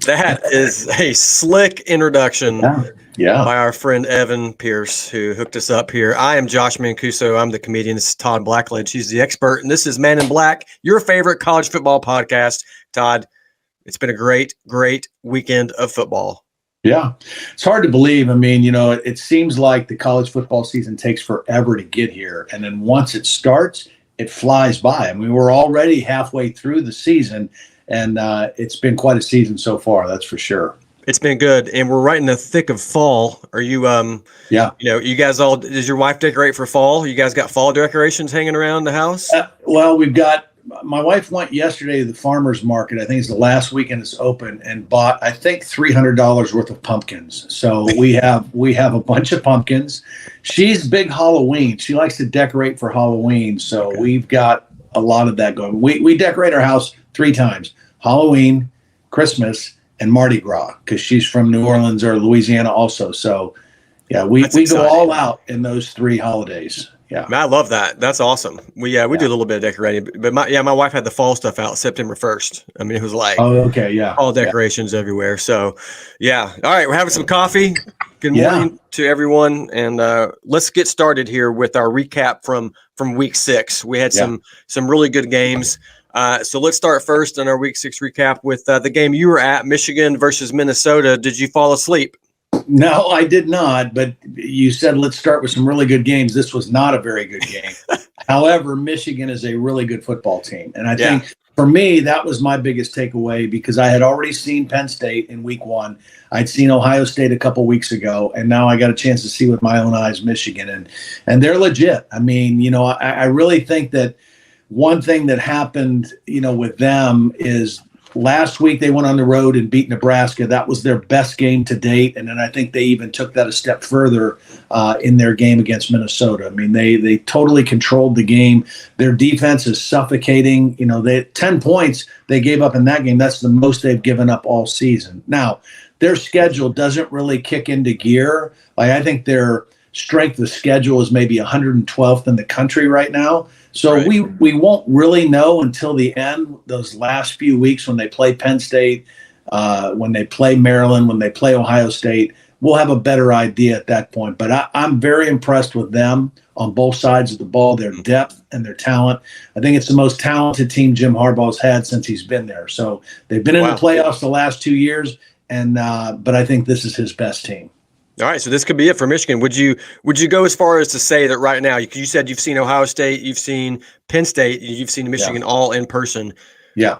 That is a slick introduction Yeah. by our friend Evan Pierce, who hooked us up here. I am Josh Mancuso. I'm the comedian. This is Todd Blackledge. He's the expert. And this is Man in Black, your favorite college football podcast. Todd, it's been a great, great weekend of football. Yeah. It's hard to believe. I mean, it seems like the college football season takes forever to get here. And then once it starts, it flies by. I mean, we're already halfway through the season, and it's been quite a season so far. That's for sure. It's been good, and we're right in the thick of fall. Are you, you guys all, does your wife decorate for fall? You guys got fall decorations hanging around the house? Well, my wife went yesterday to the farmer's market. I think it's the last weekend it's open, and bought, I think, $300 worth of pumpkins. So we have a bunch of pumpkins. She's big Halloween. She likes to decorate for Halloween. So We've got a lot of that going. We decorate our house 3 times: Halloween, Christmas, and Mardi Gras, because she's from New Orleans or Louisiana also. So yeah, we go all out in those 3 holidays. Yeah, I love that. That's awesome. We do a little bit of decorating, but my wife had the fall stuff out September 1st. I mean, it was like all decorations everywhere. So yeah, all right, we're having some coffee. Good morning to everyone, and let's get started here with our recap from week 6. We had some really good games. So let's start first on our week 6 recap with the game you were at, Michigan versus Minnesota. Did you fall asleep? No, I did not. But you said let's start with some really good games. This was not a very good game. However, Michigan is a really good football team. And I think for me, that was my biggest takeaway, because I had already seen Penn State in week 1. I'd seen Ohio State a couple weeks ago, and now I got a chance to see with my own eyes Michigan. And they're legit. I mean, I really think that one thing that happened, with them is last week they went on the road and beat Nebraska. That was their best game to date. And then I think they even took that a step further in their game against Minnesota. I mean, they totally controlled the game. Their defense is suffocating. They 10 points they gave up in that game. That's the most they've given up all season. Now, their schedule doesn't really kick into gear. I think their strength of schedule is maybe 112th in the country right now. So we won't really know until the end, those last few weeks, when they play Penn State, when they play Maryland, when they play Ohio State. We'll have a better idea at that point. But I'm very impressed with them on both sides of the ball, their depth and their talent. I think it's the most talented team Jim Harbaugh's had since he's been there. So they've been in the playoffs the last 2 years, and but I think this is his best team. All right, so this could be it for Michigan. Would you go as far as to say that right now, you said you've seen Ohio State, you've seen Penn State, you've seen Michigan all in person. Yeah.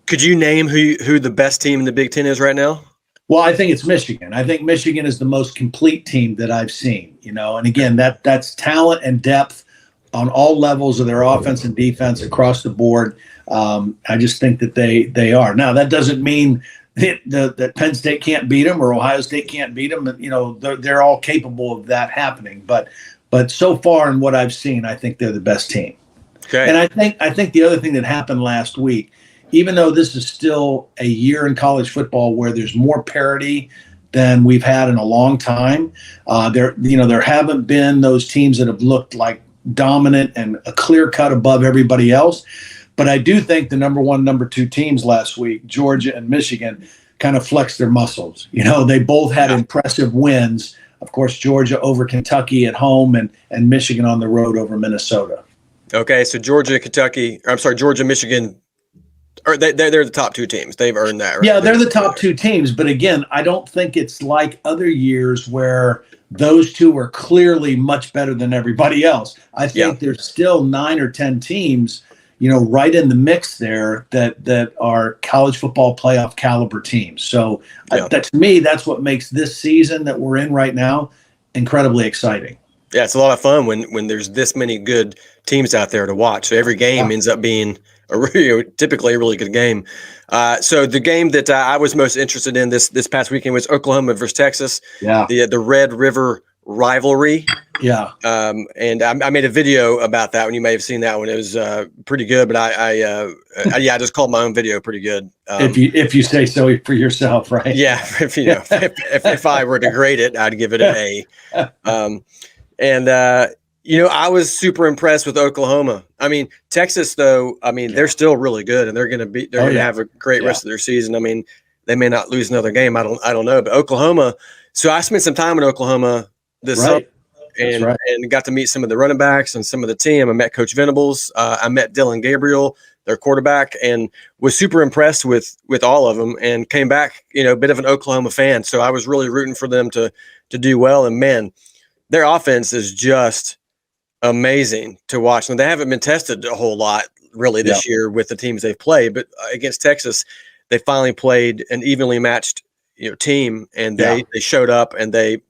Could you name who the best team in the Big Ten is right now? Well, I think it's Michigan. I think Michigan is the most complete team that I've seen, and again, that's talent and depth on all levels of their offense and defense across the board. I just think that they are. Now, that doesn't mean that Penn State can't beat them or Ohio State can't beat them. They're all capable of that happening. But so far in what I've seen, I think they're the best team. Okay. And I think the other thing that happened last week, even though this is still a year in college football where there's more parity than we've had in a long time, there haven't been those teams that have looked like dominant and a clear cut above everybody else. But I do think the number 1, number 2 teams last week, Georgia and Michigan, kind of flexed their muscles. They both had impressive wins. Of course, Georgia over Kentucky at home, and Michigan on the road over Minnesota. Okay, so Georgia, Michigan, they're the top 2 teams. They've earned that, right? Yeah, they're the top 2 teams. But again, I don't think it's like other years where those 2 are clearly much better than everybody else. I think there's still 9 or 10 teams right in the mix there that are college football playoff caliber teams. So that, to me, that's what makes this season that we're in right now incredibly exciting. Yeah, it's a lot of fun when there's this many good teams out there to watch. So every game ends up being typically a really good game. So the game that I was most interested in this past weekend was Oklahoma versus Texas. Yeah, the Red River rivalry. Yeah. And I made a video about that one. You may have seen that one. It was pretty good, but I just called my own video pretty good. If you say so for yourself, right? Yeah. If I were to grade it, I'd give it an A. I was super impressed with Oklahoma. I mean, Texas, though, they're still really good, and they're going to have a great rest of their season. I mean, they may not lose another game. I don't know. But Oklahoma. So I spent some time in Oklahoma this summer and got to meet some of the running backs and some of the team. I met Coach Venables. I met Dylan Gabriel, their quarterback, and was super impressed with all of them, and came back, a bit of an Oklahoma fan. So I was really rooting for them to do well. And man, their offense is just amazing to watch. Now, they haven't been tested a whole lot really this year with the teams they've played, but against Texas, they finally played an evenly matched team, and they showed up and they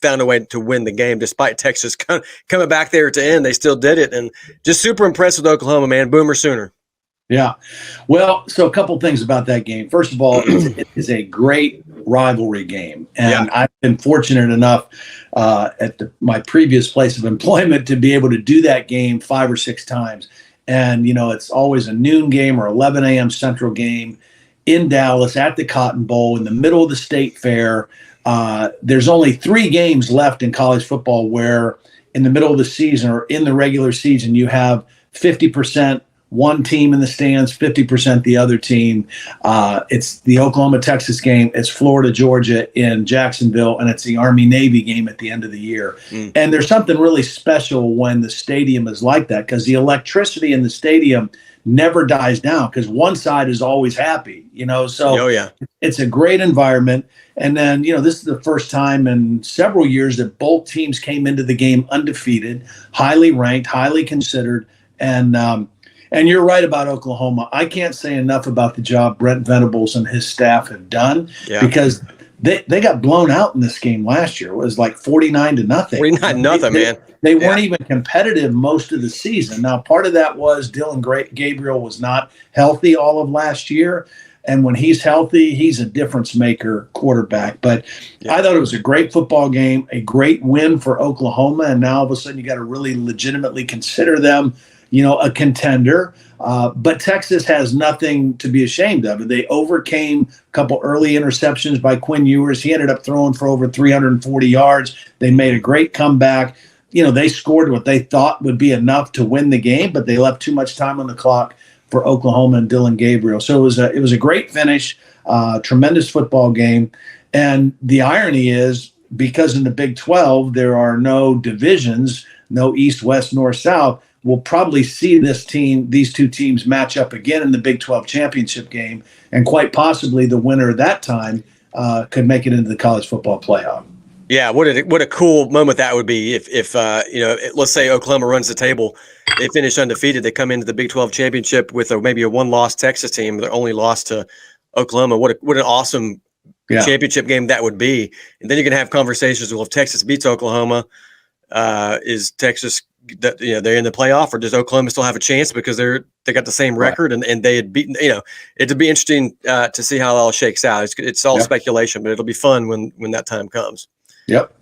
found a way to win the game despite Texas coming back there to end. They still did it, and just super impressed with Oklahoma, man. Boomer Sooner. Yeah. Well, so a couple things about that game. First of all, it is a great rivalry game. And I've been fortunate enough at my previous place of employment to be able to do that game 5 or 6 times. And, it's always a noon game or 11 a.m. Central game in Dallas at the Cotton Bowl in the middle of the state fair. There's only 3 games left in college football where in the middle of the season or in the regular season, you have 50% one team in the stands, 50% the other team. It's the Oklahoma-Texas game. It's Florida-Georgia in Jacksonville, and it's the Army-Navy game at the end of the year. And there's something really special when the stadium is like that, because the electricity in the stadium never dies down, because one side is always happy, So it's a great environment. And then, this is the first time in several years that both teams came into the game undefeated, highly ranked, highly considered, and you're right about Oklahoma. I can't say enough about the job Brent Venables and his staff have done, because they got blown out in this game last year. It was like 49-0. 49-0, man. They weren't even competitive most of the season. Now, part of that was Dylan Gabriel was not healthy all of last year. And when he's healthy, he's a difference maker quarterback. But I thought it was a great football game, a great win for Oklahoma. And now all of a sudden you got to really legitimately consider them a contender. But Texas has nothing to be ashamed of. They overcame a couple early interceptions by Quinn Ewers. He ended up throwing for over 340 yards. They made a great comeback. They scored what they thought would be enough to win the game, but they left too much time on the clock for Oklahoma and Dylan Gabriel. So it was a great finish, tremendous football game. And the irony is, because in the Big 12, there are no divisions, no East, West, North, South, we'll probably see these two teams match up again in the Big 12 championship game, and quite possibly the winner that time could make it into the college football playoff. Yeah, what a cool moment that would be if let's say Oklahoma runs the table, they finish undefeated, they come into the Big 12 championship with maybe a one-loss Texas team, their only loss to Oklahoma. What an awesome championship game that would be. And then you can have conversations. Well, if Texas beats Oklahoma, is Texas they're in the playoff, or does Oklahoma still have a chance because they got the same record and they had beaten, it'd be interesting to see how it all shakes out. It's all speculation, but it'll be fun when that time comes. Yep.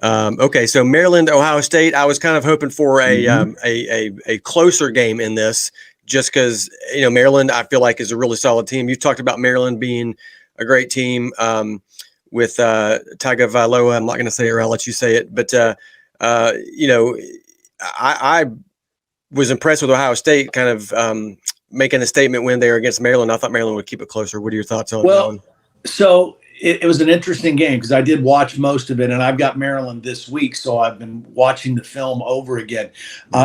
Okay. So Maryland, Ohio State, I was kind of hoping for a closer game in this, just because, Maryland, I feel like is a really solid team. You talked about Maryland being a great team with Tagovailoa. I'm not going to say it, or I'll let you say it, but I was impressed with Ohio State kind of making a statement when they were against Maryland. I thought Maryland would keep it closer. What are your thoughts on that one? So it was an interesting game because I did watch most of it, and I've got Maryland this week, so I've been watching the film over again.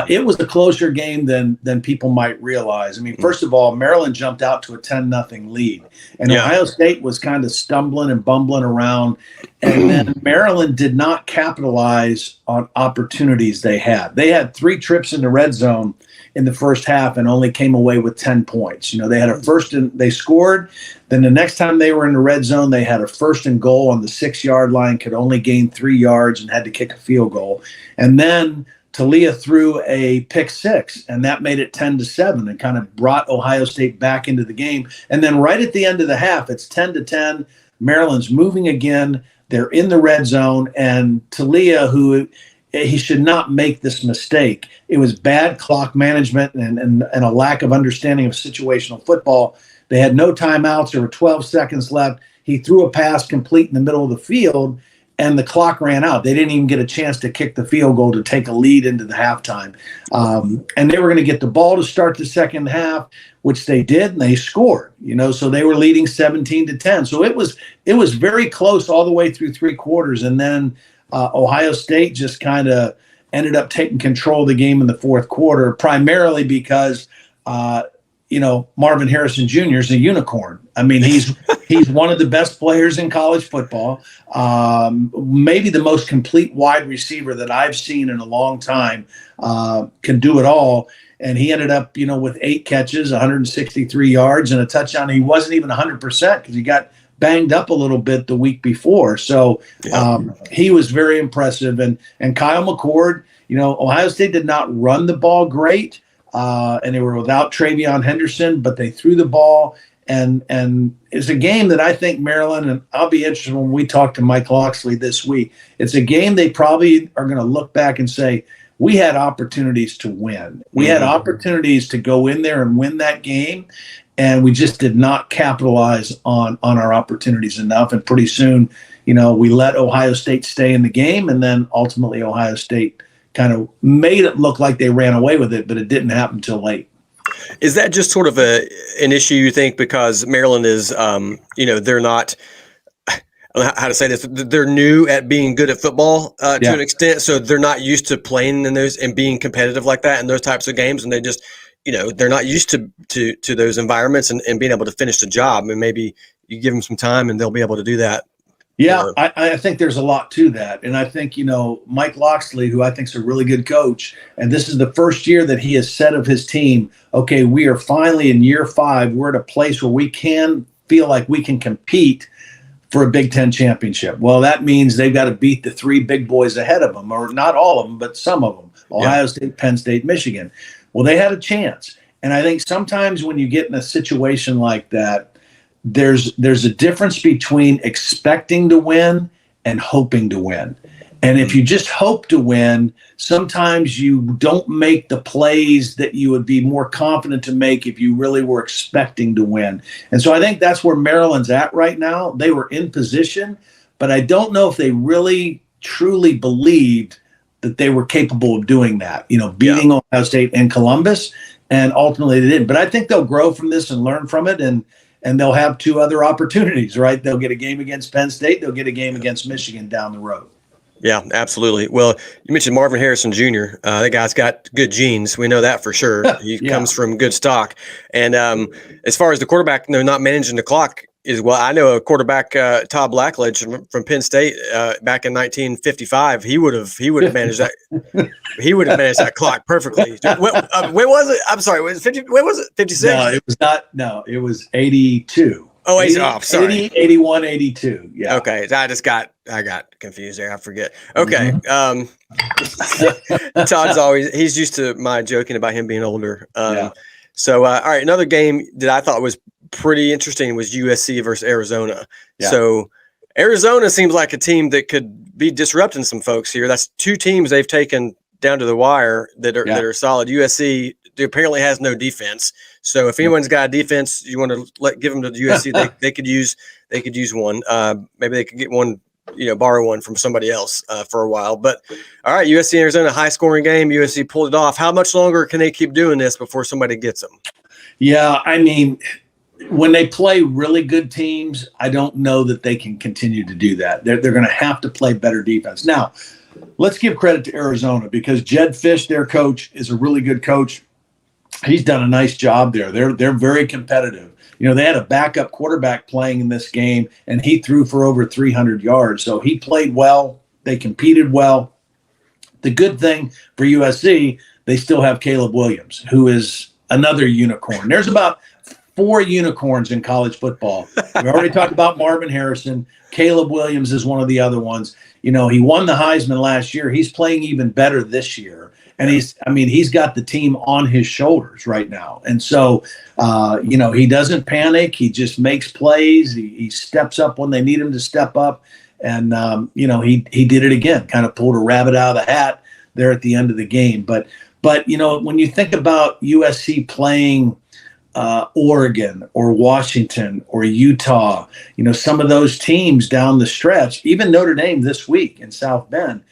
It was a closer game than people might realize. I mean, first of all, Maryland jumped out to a 10-0 lead, and Ohio State was kind of stumbling and bumbling around, and then Maryland did not capitalize on opportunities they had. They had 3 trips in the red zone in the first half and only came away with 10 points. They had a first and they scored. Then the next time they were in the red zone, they had a 1st and goal on the 6-yard line, could only gain 3 yards and had to kick a field goal. And then Talia threw a pick 6, and that made it 10-7 and kind of brought Ohio State back into the game. And then right at the end of the half, it's 10-10. Maryland's moving again. They're in the red zone, and Talia, he should not make this mistake. It was bad clock management and a lack of understanding of situational football. They had no timeouts. There were 12 seconds left. He threw a pass complete in the middle of the field, and the clock ran out. They didn't even get a chance to kick the field goal to take a lead into the halftime. And they were going to get the ball to start the second half, which they did, and they scored, so they were leading 17-10. So it was very close all the way through three quarters. And then Ohio State just kind of ended up taking control of the game in the fourth quarter, primarily because Marvin Harrison Jr. is a unicorn. I mean, he's one of the best players in college football, maybe the most complete wide receiver that I've seen in a long time, can do it all. And he ended up, with 8 catches, 163 yards, and a touchdown. He wasn't even 100% because he got banged up a little bit the week before. So he was very impressive. And Kyle McCord, Ohio State did not run the ball great. And they were without Travion Henderson, but they threw the ball. And it's a game that I think Maryland, and I'll be interested when we talk to Mike Locksley this week, it's a game they probably are going to look back and say, we had opportunities to win. We had opportunities to go in there and win that game, and we just did not capitalize on our opportunities enough. And pretty soon, we let Ohio State stay in the game, and then ultimately Ohio State kind of made it look like they ran away with it, but it didn't happen until late. Is that just sort of an issue, you think, because Maryland is, they're not, I don't know how to say this, they're new at being good at football to an extent, so they're not used to playing in those and being competitive like that in those types of games, and they just, they're not used to those environments and being able to finish the job. And maybe you give them some time and they'll be able to do that. Yeah, I think there's a lot to that. And I think, Mike Locksley, who I think is a really good coach, and this is the first year that he has said of his team, okay, we are finally in year 5. We're at a place where we can feel like we can compete for a Big Ten championship. Well, that means they've got to beat the 3 big boys ahead of them, or not all of them, but some of them, Ohio State, Penn State, Michigan. Well, they had a chance. And I think sometimes when you get in a situation like that, there's a difference between expecting to win and hoping to win. And if you just hope to win, sometimes you don't make the plays that you would be more confident to make if you really were expecting to win. And so I think that's where Maryland's at right now. They were in position, but I don't know if they really truly believed that they were capable of doing that, beating Ohio State and Columbus, and ultimately they didn't. But I think they'll grow from this and learn from it, and they'll have 2 other opportunities, right? They'll get a game against Penn State. They'll get a game against Michigan down the road. Yeah, absolutely. Well, you mentioned Marvin Harrison Jr. That guy's got good genes. We know that for sure. He comes from good stock. And as far as the quarterback, not managing the clock is, well, I know a quarterback, Todd Blackledge from Penn State, back in 1955. He would have managed that. He would have managed that clock perfectly. When was it? I'm sorry. Was it 50? When was it? 56? No, it was not. No, it was 82. Oh, 80, sorry. 80, 81, 82. Yeah. Okay. I got confused there. I forget. Okay. Todd's he's used to my joking about him being older. So, all right. Another game that I thought was pretty interesting was USC versus Arizona. Yeah. So Arizona seems like a team that could be disrupting some folks here. That's 2 teams they've taken down to the wire that are solid. USC apparently has no defense. So if anyone's got a defense, you want to give them to the USC. they could use one. Maybe they could get one, borrow one from somebody else for a while. But all right, USC and Arizona, high scoring game. USC pulled it off. How much longer can they keep doing this before somebody gets them? Yeah, I mean, when they play really good teams, I don't know that they can continue to do that. They're going to have to play better defense. Now, let's give credit to Arizona because Jed Fish, their coach, is a really good coach. He's done a nice job there. They're very competitive. They had a backup quarterback playing in this game, and he threw for over 300 yards. So he played well. They competed well. The good thing for USC, they still have Caleb Williams, who is another unicorn. There's about 4 unicorns in college football. We already talked about Marvin Harrison. Caleb Williams is one of the other ones. He won the Heisman last year. He's playing even better this year. And he's got the team on his shoulders right now. And so, he doesn't panic. He just makes plays. He steps up when they need him to step up. And, he did it again, kind of pulled a rabbit out of the hat there at the end of the game. But when you think about USC playing Oregon or Washington or Utah, some of those teams down the stretch, even Notre Dame this week in South Bend,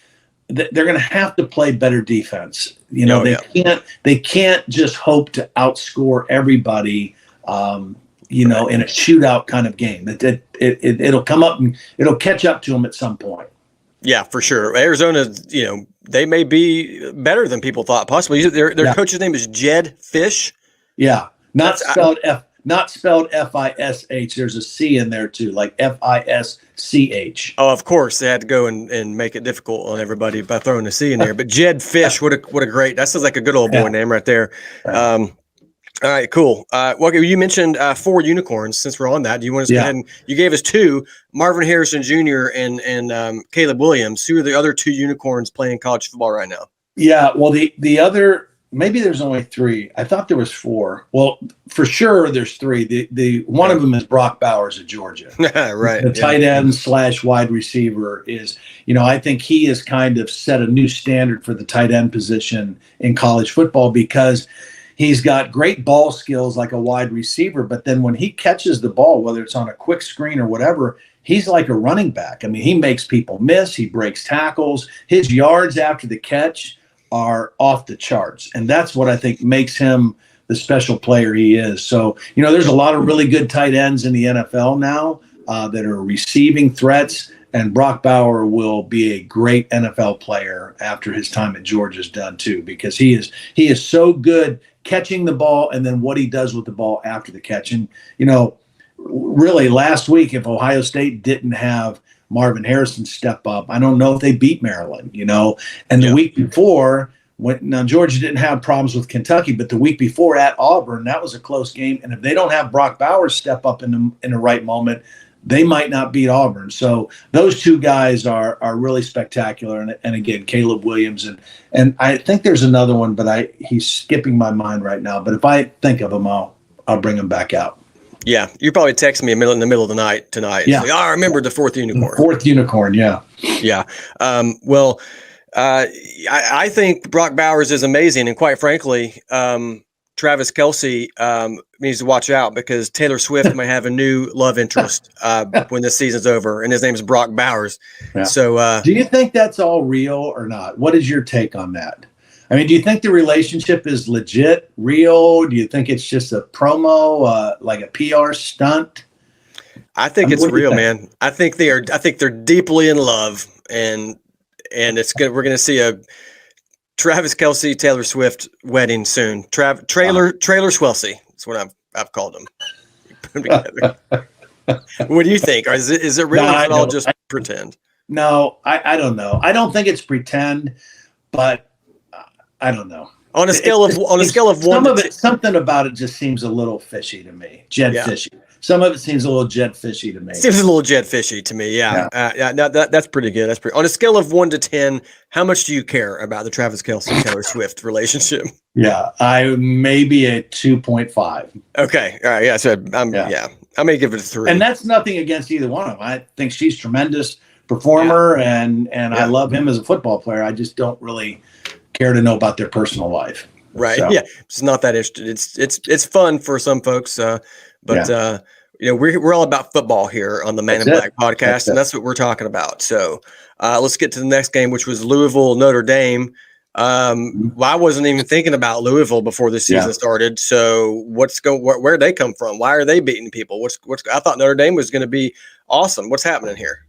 they're going to have to play better defense. They can't just hope to outscore everybody, in a shootout kind of game. It'll come up and it'll catch up to them at some point. Yeah, for sure. Arizona, they may be better than people thought possibly. Their coach's name is Jed Fish. Yeah. Not spelled Fish. There's a C in there too, like Fisch. Oh, of course, they had to go and make it difficult on everybody by throwing a C in there. But Jed Fish, what a great! That sounds like a good old boy name right there. All right, cool. Well, you mentioned 4 unicorns. Since we're on that, do you want to go ahead and you gave us 2, Marvin Harrison Jr. and Caleb Williams. Who are the other 2 unicorns playing college football right now? Yeah, well, the other. Maybe there's only 3. I thought there was 4. Well, for sure there's 3. The one of them is Brock Bowers of Georgia. Right. The tight end / wide receiver is, I think he has kind of set a new standard for the tight end position in college football because he's got great ball skills like a wide receiver, but then when he catches the ball, whether it's on a quick screen or whatever, he's like a running back. I mean, he makes people miss. He breaks tackles. His yards after the catch are off the charts. And that's what I think makes him the special player he is. So, there's a lot of really good tight ends in the NFL now that are receiving threats. And Brock Bauer will be a great NFL player after his time at Georgia is done too, because he is so good catching the ball and then what he does with the ball after the catch. And, really last week, if Ohio State didn't have Marvin Harrison step up, I don't know if they beat Maryland, And the week before, now Georgia didn't have problems with Kentucky, but the week before at Auburn, that was a close game. And if they don't have Brock Bowers step up in the right moment, they might not beat Auburn. So those 2 guys are really spectacular. And again, Caleb Williams and I think there's another one, but he's skipping my mind right now. But if I think of him, I'll bring him back out. Yeah, you probably text me in the middle of the night tonight. Yeah, I remember the 4th unicorn. 4th unicorn, yeah. Yeah. Well, I think Brock Bowers is amazing, and quite frankly, Travis Kelce needs to watch out because Taylor Swift may have a new love interest when this season's over, and his name is Brock Bowers. Yeah. So, do you think that's all real or not? What is your take on that? I mean, do you think the relationship is legit, real? Do you think it's just a promo, like a PR stunt? I think it's real, man. I think they're deeply in love, and it's good. We're going to see a Travis Kelce, Taylor Swift wedding soon. Trailer Swelsey. That's what I've called them. What do you think? Or is it real? Or is it all just pretend? No, I don't know. I don't think it's pretend, but I don't know. On a scale of 1, something about it just seems a little fishy to me. Fishy. Some of it seems a little Jed Fishy to me. Seems a little Jed Fishy to me. Yeah. That's pretty good. That's pretty. On a scale of 1 to 10, how much do you care about the Travis Kelce Taylor Swift relationship? Yeah, I maybe a 2.5. Okay. All right. Yeah. So I may give it a 3. And that's nothing against either one of them. I think she's tremendous performer, and I love him as a football player. I just don't really care to know about their personal life. Right. So. Yeah. It's not that interested. It's fun for some folks. But we're all about football here on the Man in Black podcast, and that's what we're talking about. So let's get to the next game, which was Louisville Notre Dame. I wasn't even thinking about Louisville before the season started. So where'd they come from? Why are they beating people? I thought Notre Dame was going to be awesome. What's happening here?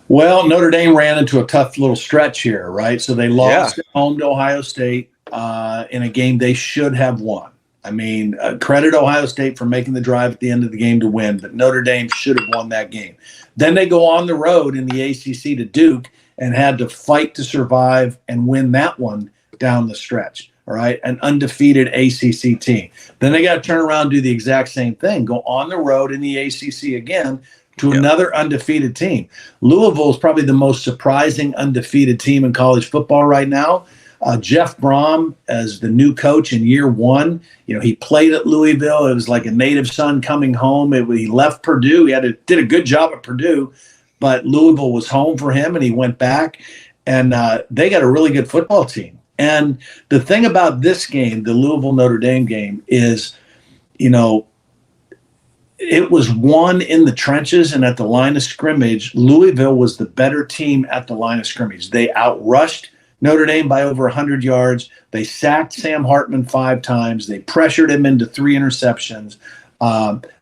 Well, Notre Dame ran into a tough little stretch here, right? So they lost at home to Ohio State in a game they should have won. I mean, credit Ohio State for making the drive at the end of the game to win, but Notre Dame should have won that game. Then they go on the road in the ACC to Duke and had to fight to survive and win that one down the stretch, all right? An undefeated ACC team. Then they got to turn around and do the exact same thing, go on the road in the ACC again to another undefeated team. Louisville is probably the most surprising undefeated team in college football right now. Jeff Brom as the new coach in year 1, he played at Louisville. It was like a native son coming home. He left Purdue. He did a good job at Purdue, but Louisville was home for him, and he went back. And they got a really good football team. And the thing about this game, the Louisville Notre Dame game, is you know, it was won in the trenches and at the line of scrimmage. Louisville was the better team at the line of scrimmage. They outrushed Notre Dame by over 100 yards. They sacked Sam Hartman 5 times. They pressured him into 3 interceptions.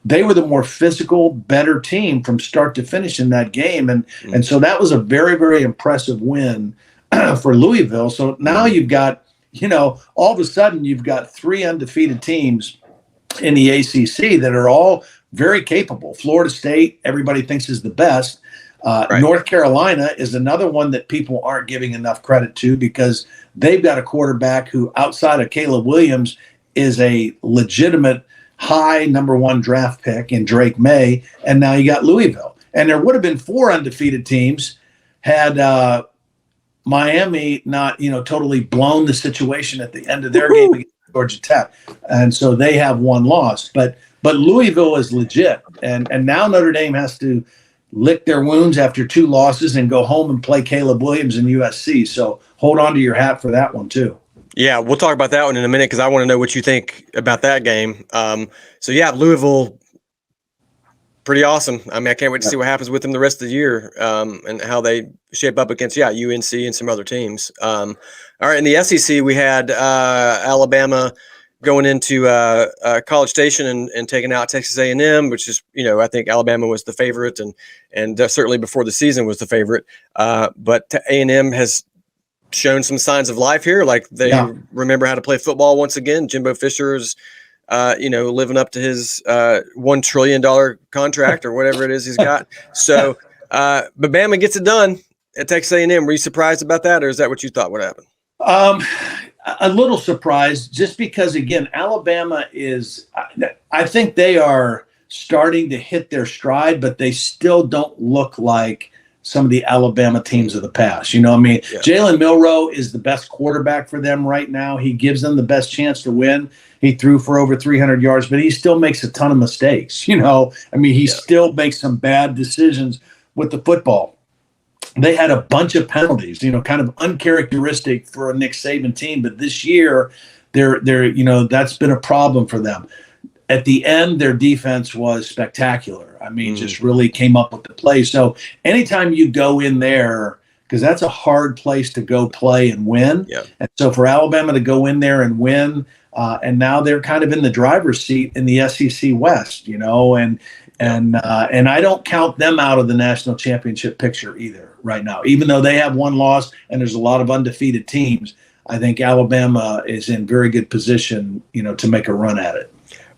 They were the more physical, better team from start to finish in that game. And so that was a very, very impressive win for Louisville. So now you've got, you know, all of a sudden you've got 3 undefeated teams in the ACC that are all very capable. Florida State, everybody thinks is the best. Right. North Carolina is another one that people aren't giving enough credit to because they've got a quarterback who, outside of Caleb Williams, is a legitimate high number 1 draft pick in Drake May. And now you got Louisville. And there would have been 4 undefeated teams had Miami not, you know, totally blown the situation at the end of their game against Georgia Tech. And so they have 1 loss. But Louisville is legit. And now Notre Dame has to lick their wounds after 2 losses and go home and play Caleb Williams in USC. So hold on to your hat for that one too. Yeah, we'll talk about that one in a minute because I want to know what you think about that game. So yeah, Louisville, pretty awesome. I mean, I can't wait to see what happens with them the rest of the year and how they shape up against UNC and some other teams. All right, in the SEC, we had Alabama going into College Station and taking out Texas A&M, which is, you know, I think Alabama was the favorite and certainly before the season was the favorite. But A&M has shown some signs of life here. Like they remember how to play football once again. Jimbo Fisher is, you know, living up to his $1 trillion contract or whatever it is he's got. So, but Bama gets it done at Texas A&M. Were you surprised about that, or is that what you thought would happen? A little surprised, just because, again, Alabama is, I think they are starting to hit their stride, but they still don't look like some of the Alabama teams of the past. You know, I mean, Jalen Milroe is the best quarterback for them right now. He gives them the best chance to win. He threw for over 300 yards, but he still makes a ton of mistakes. You know, I mean, he still makes some bad decisions with the football. They had a bunch of penalties, you know, kind of uncharacteristic for a Nick Saban team. But this year, they're you know, that's been a problem for them. At the end, their defense was spectacular. I mean, just really came up with the play. So anytime you go in there, because that's a hard place to go play and win. Yeah. And so for Alabama to go in there and win, and now they're kind of in the driver's seat in the SEC West, you know, and I don't count them out of the national championship picture either right now, even though they have 1 loss and there's a lot of undefeated teams. I think Alabama is in very good position, you know, to make a run at it.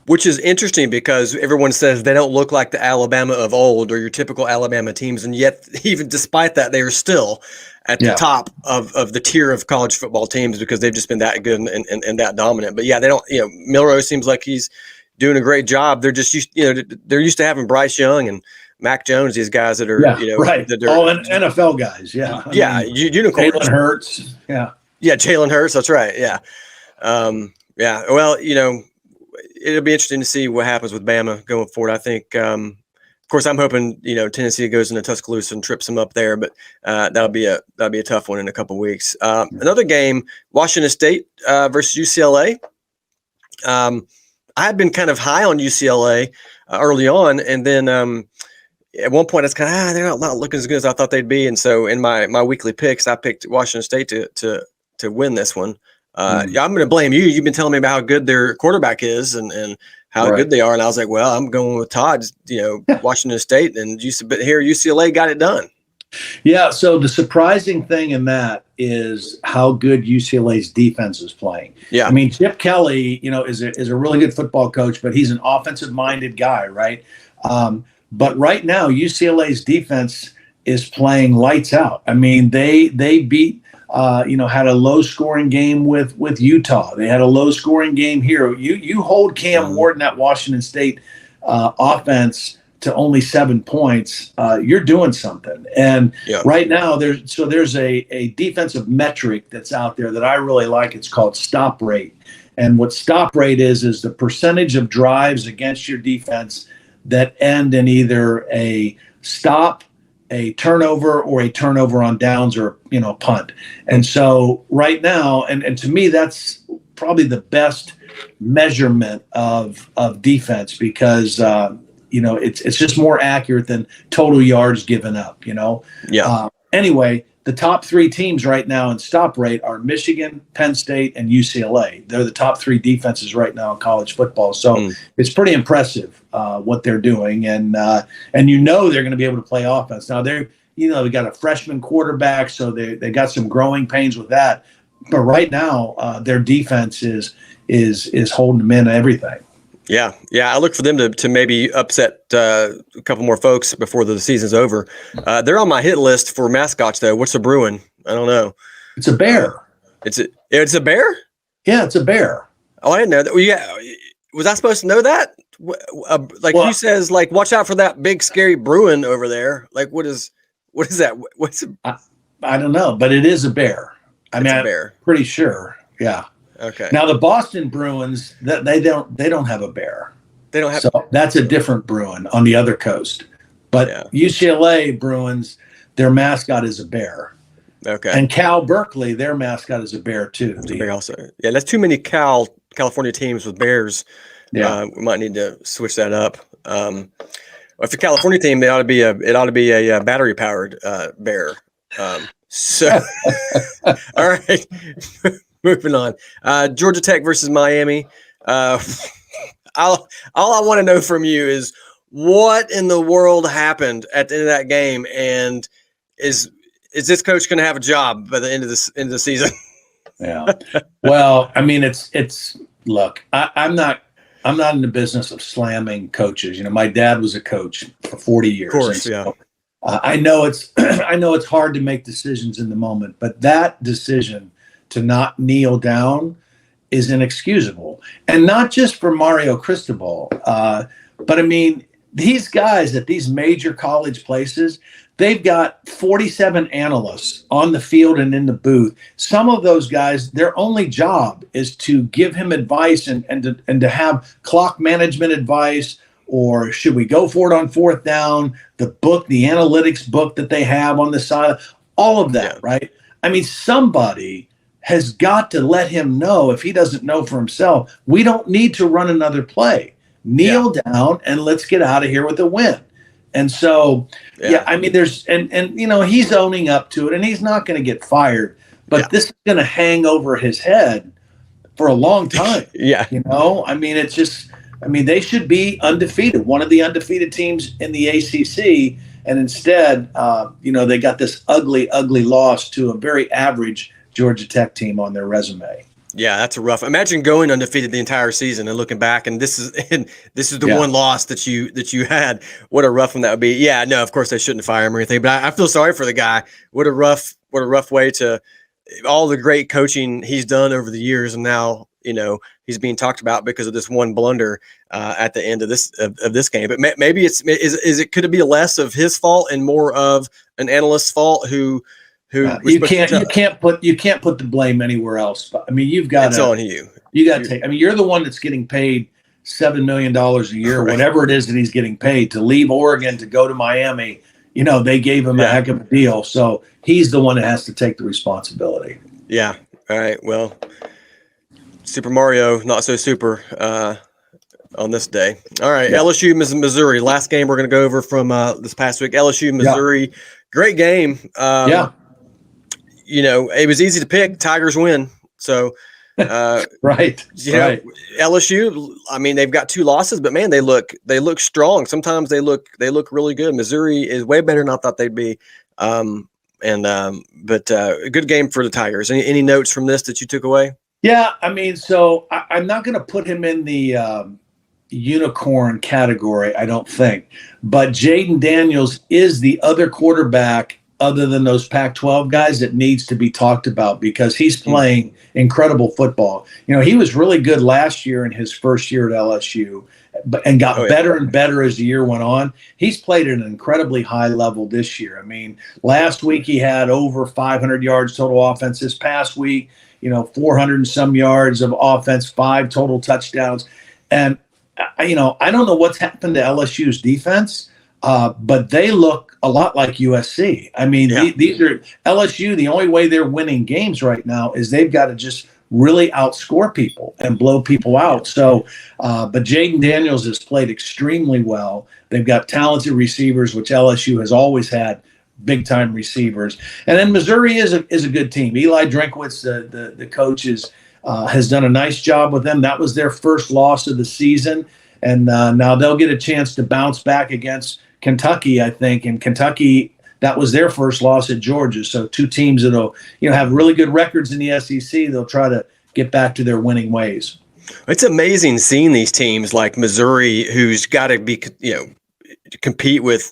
Which is interesting because everyone says they don't look like the Alabama of old or your typical Alabama teams. And yet, even despite that, they are still at the top of the tier of college football teams because they've just been that good and that dominant. But yeah, they don't, you know, Milroe seems like he's doing a great job. They're just used, you know, they're used to having Bryce Young and Mac Jones, these guys that are, you know, right. All NFL guys. Yeah. I mean, unicorns. Jalen Hurts. Yeah. Yeah. Jalen Hurts. That's right. Yeah. Yeah. Well, you know, it'll be interesting to see what happens with Bama going forward. I think, of course, I'm hoping, you know, Tennessee goes into Tuscaloosa and trips them up there, but that'll be a tough one in a couple of weeks. Another game, Washington State versus UCLA. I had been kind of high on UCLA early on, and then at one point, it's kind of they're not looking as good as I thought they'd be, and so in my weekly picks, I picked Washington State to win this one. Yeah, I'm going to blame you. You've been telling me about how good their quarterback is and how good they are, and I was like, well, I'm going with Todd. You know, Washington State, and but here UCLA got it done. Yeah. So the surprising thing in that is how good UCLA's defense is playing. Yeah. I mean, Chip Kelly, you know, is a really good football coach, but he's an offensive-minded guy, right? But right now, UCLA's defense is playing lights out. I mean, they beat, you know, had a low-scoring game with Utah. They had a low-scoring game here. You hold Cam Ward, that Washington State offense, to only 7 points, you're doing something. And right now, there's a defensive metric that's out there that I really like. It's called stop rate. And what stop rate is the percentage of drives against your defense that end in either a stop, a turnover, or a turnover on downs, or, you know, punt. And so right now, and to me, that's probably the best measurement of defense because it's just more accurate than total yards given up. Anyway, the top 3 teams right now in stop rate are Michigan, Penn State, and UCLA. They're the top 3 defenses right now in college football. So it's pretty impressive what they're doing, and they're going to be able to play offense. Now they got a freshman quarterback, so they got some growing pains with that. But right now, their defense is holding them in everything. Yeah. I look for them to maybe upset a couple more folks before the season's over. They're on my hit list for mascots, though. What's a Bruin? I don't know. It's a bear. It's a bear? Yeah, it's a bear. Oh, I didn't know that. Well, yeah. Was I supposed to know that? Who says, like, watch out for that big scary Bruin over there? Like, what is that? I don't know, but it is a bear. I'm pretty sure. Yeah. Okay. Now the Boston Bruins, they don't have a bear. They don't have. So that's a different Bruin on the other coast. But UCLA Bruins, their mascot is a bear. Okay. And Cal Berkeley, their mascot is a bear too. Bear also. Yeah, that's too many California teams with bears. Yeah. We might need to switch that up. If the California team, it ought to be a battery powered bear. So, all right. Moving on. Georgia Tech versus Miami. All I want to know from you is what in the world happened at the end of that game, and is this coach going to have a job by the end of the season? Yeah. Well, I mean, look, I'm not in the business of slamming coaches. My dad was a coach for 40 years. Of course, yeah. I know it's hard to make decisions in the moment, but that decision to not kneel down is inexcusable. And not just for Mario Cristobal, but I mean, these guys at these major college places, they've got 47 analysts on the field and in the booth. Some of those guys, their only job is to give him advice and to have clock management advice, or should we go for it on 4th down, the analytics book that they have on the side, all of that, right? I mean, somebody has got to let him know, if he doesn't know for himself, we don't need to run another play. Kneel down and let's get out of here with a win. And so, I mean, there's, and he's owning up to it, and he's not going to get fired, but this is going to hang over his head for a long time. I mean, they should be undefeated, one of the undefeated teams in the ACC. And instead, they got this ugly, ugly loss to a very average Georgia Tech team on their resume. Yeah, that's a rough. Imagine going undefeated the entire season and looking back, and this is the one loss that you had. What a rough one that would be. Yeah, no, of course they shouldn't fire him or anything, but I feel sorry for the guy. What a rough way to all the great coaching he's done over the years, and now he's being talked about because of this one blunder at the end of this game. But maybe could it be less of his fault and more of an analyst's fault who you can't put the blame anywhere else. I mean, you've got it's on you. You got to take. I mean, you're the one that's getting paid $7 million a year, whatever it is that he's getting paid to leave Oregon to go to Miami. They gave him a heck of a deal, so he's the one that has to take the responsibility. Yeah. All right. Well, Super Mario, not so super on this day. All right. LSU, Missouri. Last game we're going to go over from this past week. LSU, Missouri. Great game. It was easy to pick. Tigers win. So, right. LSU. I mean, they've got 2 losses, but man, they look strong. Sometimes they look really good. Missouri is way better than I thought they'd be. But a good game for the Tigers. Any notes from this that you took away? Yeah, I mean, so I'm not going to put him in the unicorn category, I don't think. But Jaden Daniels is the other quarterback other than those Pac-12 guys that needs to be talked about because he's playing incredible football. He was really good last year in his first year at LSU and got better and better as the year went on. He's played at an incredibly high level this year. I mean, last week he had over 500 yards total offense. This past week, 400 and some yards of offense, 5 total touchdowns. And, I don't know what's happened to LSU's defense, but they look a lot like USC. I mean, these are LSU. The only way they're winning games right now is they've got to just really outscore people and blow people out. So, but Jaden Daniels has played extremely well. They've got talented receivers, which LSU has always had big time receivers. And then Missouri is a good team. Eli Drinkwitz, the coach, has done a nice job with them. That was their first loss of the season. And now they'll get a chance to bounce back against Kentucky, I think. And Kentucky, that was their first loss at Georgia. So two teams that'll, have really good records in the SEC. They'll try to get back to their winning ways. It's amazing seeing these teams like Missouri, who's got to be, compete with,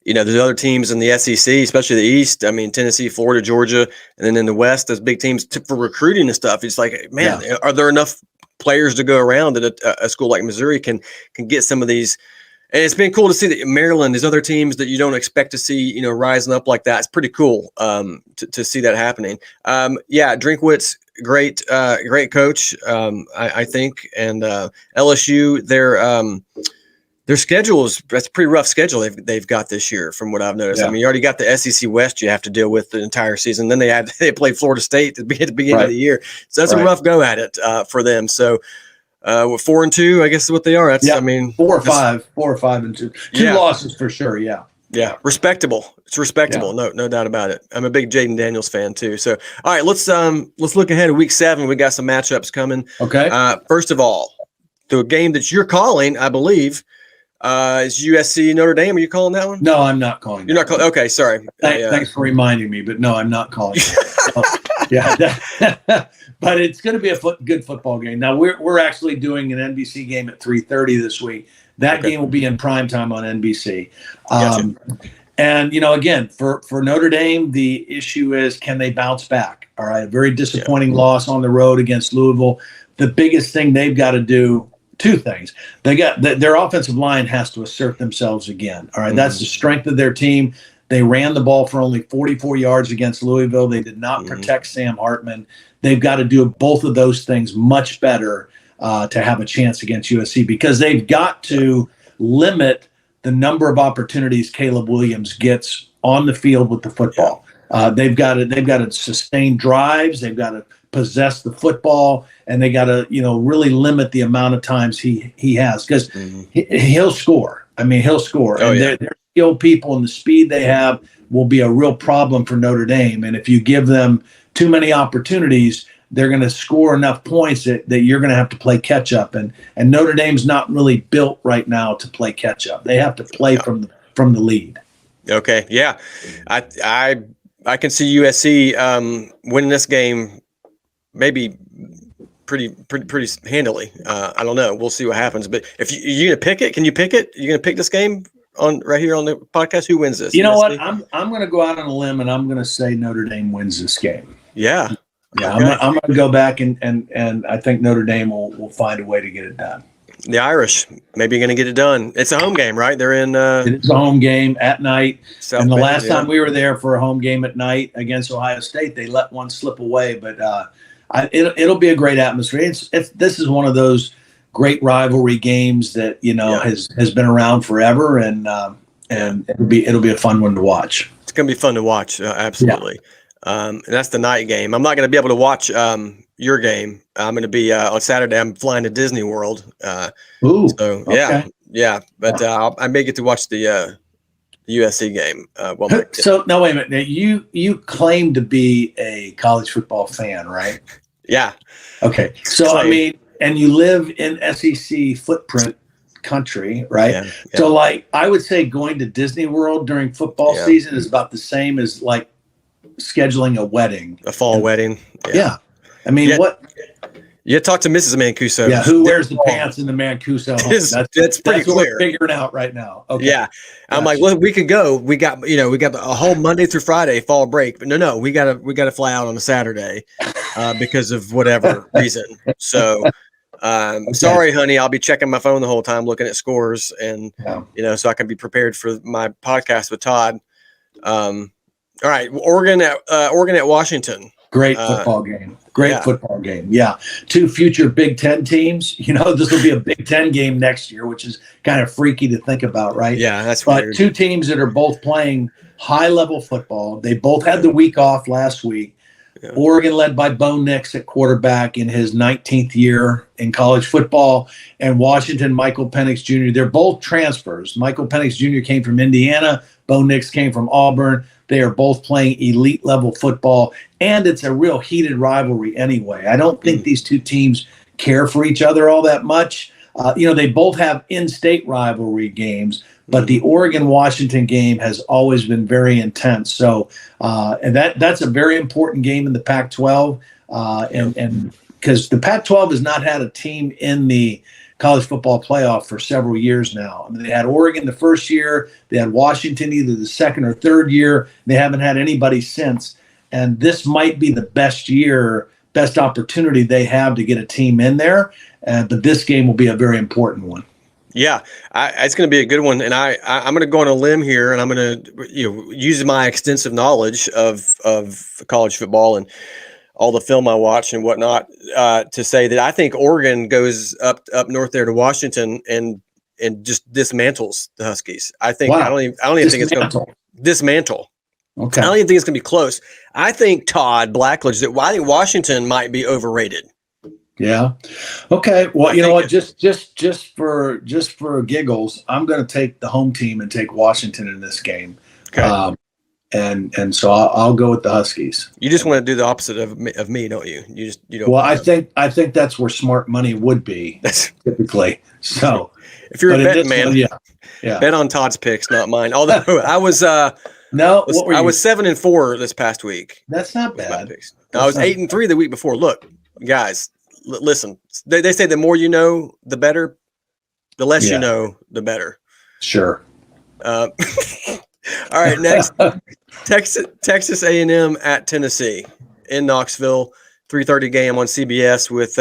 there's other teams in the SEC, especially the East. I mean, Tennessee, Florida, Georgia, and then in the West, those big teams for recruiting and stuff. It's like, man, are there enough players to go around that a school like Missouri can get some of these? And it's been cool to see that Maryland, there's other teams that you don't expect to see, rising up like that. It's pretty cool to see that happening. Drinkwitz, great coach, I think. And LSU, their schedule that's a pretty rough schedule they've got this year, from what I've noticed. Yeah. I mean, you already got the SEC West you have to deal with the entire season. Then they played Florida State at the beginning of the year, so that's a rough go at it for them. So, 4-2, I guess is what they are. That's 4 or 5 and 2 losses for sure. Yeah, respectable. It's respectable. Yeah. No doubt about it. I'm a big Jaden Daniels fan too. So, all right, let's look ahead to week 7. We got some matchups coming. Okay. First of all, the game that you're calling, I believe, is USC Notre Dame. Are you calling that one? No, I'm not calling. You're not calling. Okay, sorry. Thanks for reminding me, but no, I'm not calling. But it's going to be a good football game. Now we're actually doing an NBC game at 3:30 this week. That game will be in prime time on NBC. Gotcha. And again, for Notre Dame, the issue is, can they bounce back? All right, a very disappointing loss on the road against Louisville. The biggest thing they've got to do. 2 things. They got their offensive line has to assert themselves again. All right, that's the strength of their team. They ran the ball for only 44 yards against Louisville. They did not protect Sam Hartman. They've got to do both of those things much better to have a chance against USC, because they've got to limit the number of opportunities Caleb Williams gets on the field with the football. They've got to sustain drives. They've got to possess the football, and they got to really limit the amount of times he has, because he'll score. I mean, he'll score. They're skilled people, and the speed they have will be a real problem for Notre Dame. And if you give them too many opportunities, they're going to score enough points that you're going to have to play catch up. And Notre Dame's not really built right now to play catch up. They have to play from the lead. Okay, yeah, I can see USC winning this game, maybe pretty handily. I don't know. We'll see what happens. But if you're gonna pick it, can you pick it? You're gonna pick this game right here on the podcast? Who wins this? You know what? I'm gonna go out on a limb, and I'm gonna say Notre Dame wins this game. Yeah. Yeah. Okay. I'm gonna go back and I think Notre Dame will find a way to get it done. The Irish maybe going to get it done. It's a home game, right? They're in. It's a home game at night. South Bend, last time we were there for a home game at night against Ohio State, they let one slip away. But it'll be a great atmosphere. This is one of those great rivalry games that has been around forever, and it'll be a fun one to watch. It's going to be fun to watch, absolutely. Yeah. And that's the night game. I'm not going to be able to watch your game. I'm going to be on Saturday. I'm flying to Disney World. Ooh. So yeah. But I may get to watch the USC game. So now wait a minute. Now, you claim to be a college football fan, right? Yeah. Okay. So I mean, and you live in SEC footprint country, right? Yeah. So I would say going to Disney World during football season is about the same as scheduling a wedding, a fall wedding. Yeah. I mean, what? You talk to Mrs. Mancuso. Yeah, who wears the pants in the Mancuso home? That's pretty clear. What we're figuring out right now. Okay. Yeah, I'm like, well, we could go. We got a whole Monday through Friday fall break, but no, we gotta fly out on a Saturday because of whatever reason. So, sorry, honey, I'll be checking my phone the whole time, looking at scores, and so I can be prepared for my podcast with Todd. All right, Oregon at Washington. Great football game. Football game. Yeah. 2 future Big Ten teams. This will be a Big Ten game next year, which is kind of freaky to think about, right? Yeah, that's weird. But 2 teams that are both playing high-level football. They both had the week off last week. Yeah. Oregon led by Bo Nix at quarterback in his 19th year in college football. And Washington, Michael Penix Jr., they're both transfers. Michael Penix Jr. came from Indiana. Bo Nix came from Auburn. They are both playing elite level football. And it's a real heated rivalry anyway. I don't think these two teams care for each other all that much. They both have in-state rivalry games, but the Oregon-Washington game has always been very intense. So, and that's a very important game in the Pac-12, and because the Pac-12 has not had a team in the college football playoff for several years now. I mean, they had Oregon the first year, they had Washington either the second or third year. They haven't had anybody since, and this might be the best opportunity they have to get a team in there. But this game will be a very important one. Yeah, it's going to be a good one, and I'm going to go on a limb here, and I'm going to use my extensive knowledge of college football and all the film I watch and whatnot to say that I think Oregon goes up north there to Washington and just dismantles the Huskies. I think I don't even think it's going to dismantle. Okay, I don't even think it's going to be close. I think Todd Blackledge I think Washington might be overrated. Yeah. Okay. Well, you know what? Just for giggles, I'm going to take the home team and take Washington in this game. Okay. And so I'll go with the Huskies. You just want to do the opposite of me, don't you? You don't. Well, I think that's where smart money would be typically. So if you're a betting man, one, yeah, bet on Todd's picks, not mine. Although I was I was 7-4 this past week. That's not bad. I was 8-3 the week before. Look, guys. Listen, they say the more you know, the better. The less you know, the better. Sure. All right, next, Texas A&M at Tennessee in Knoxville, 3:30 game on CBS with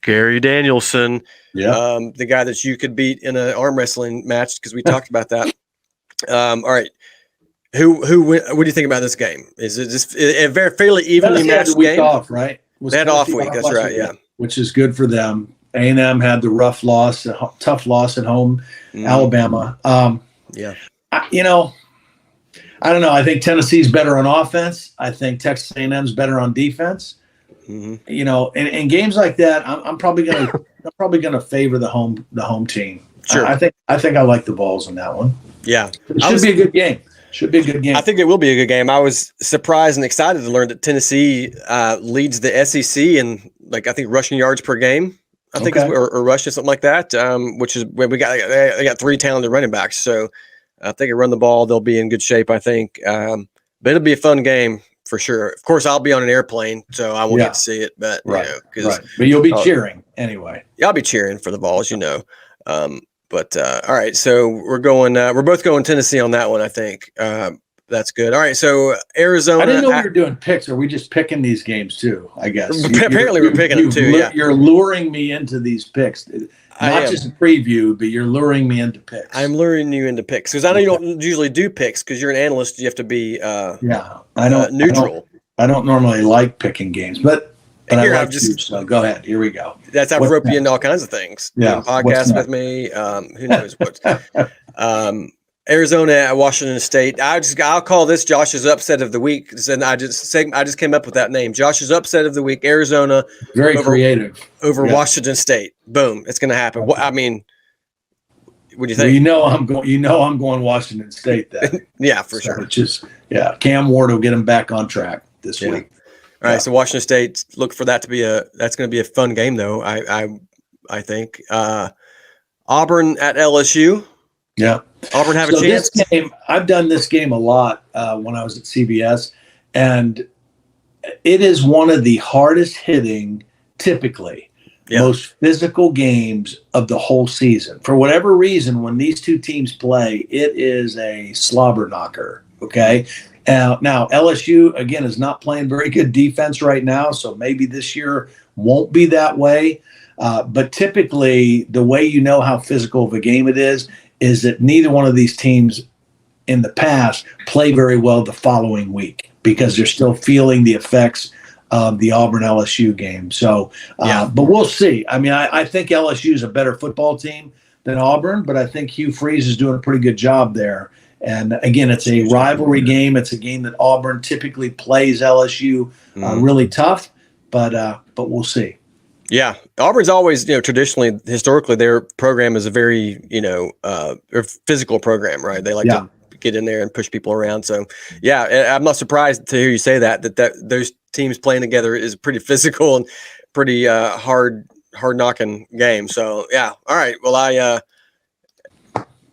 Gary Danielson, the guy that you could beat in an arm wrestling match because we talked about that. All right, what do you think about this game? Is it just a very fairly evenly matched game? Off, right? They had off week. That's right. Yeah. Which is good for them. A&M had the tough loss at home, Alabama. I don't know. I think Tennessee's better on offense. I think Texas A&M's better on defense. In games like that, I'm probably gonna favor the home team. Sure. I think I like the Vols in that one. Yeah, it should be a good game. Should be a good game. I think it will be a good game. I was surprised and excited to learn that Tennessee leads the SEC in I think rushing yards per game. I think or rushing something like that. Which is when they got 3 talented running backs. So I think they run the ball. They'll be in good shape. I think, but it'll be a fun game for sure. Of course, I'll be on an airplane, so I won't get to see it. But but you'll be cheering anyway. Yeah, I'll be cheering for the Vols. But all right, so we're both going Tennessee on that one. I think that's good. All right, so Arizona. I didn't know we were doing picks. Are we just picking these games too? I guess. Apparently, we're picking them too. Yeah, you're luring me into these picks. Not just a preview, but you're luring me into picks. I'm luring you into picks because I know you don't usually do picks because you're an analyst. You have to be I don't neutral. I don't normally like picking games, but I here, like so go ahead. Here we go. That's I've roped you into all kinds of things. Yeah, podcasts with me. Who knows what? Arizona at Washington State. I'll call this Josh's upset of the week. And I just came up with that name. Josh's upset of the week. Arizona, very creative over Washington State. Boom! It's going to happen. What do you think? Well, I'm going Washington State then. Yeah, for sure. Cam Ward will get him back on track this week. All right, so Washington State, look for that to be that's going to be a fun game though. I think Auburn at LSU. Yeah. Auburn have a chance. This game, I've done this game a lot when I was at CBS, and it is one of the hardest hitting, typically, most physical games of the whole season. For whatever reason, when these two teams play, it is a slobber knocker, okay? Now, LSU, again, is not playing very good defense right now, so maybe this year won't be that way. But typically, the way you know how physical of a game it is that neither one of these teams in the past play very well the following week because they're still feeling the effects of the Auburn LSU game. So, but we'll see. I mean, I think LSU is a better football team than Auburn, but I think Hugh Freeze is doing a pretty good job there. And again, it's a rivalry game. It's a game that Auburn typically plays LSU really tough, but we'll see. Yeah, Auburn's always, traditionally, historically, their program is a very, physical program, right? They like to get in there and push people around. So, yeah, I'm not surprised to hear you say that those teams playing together is pretty physical and pretty hard knocking game. So, yeah, all right. Well,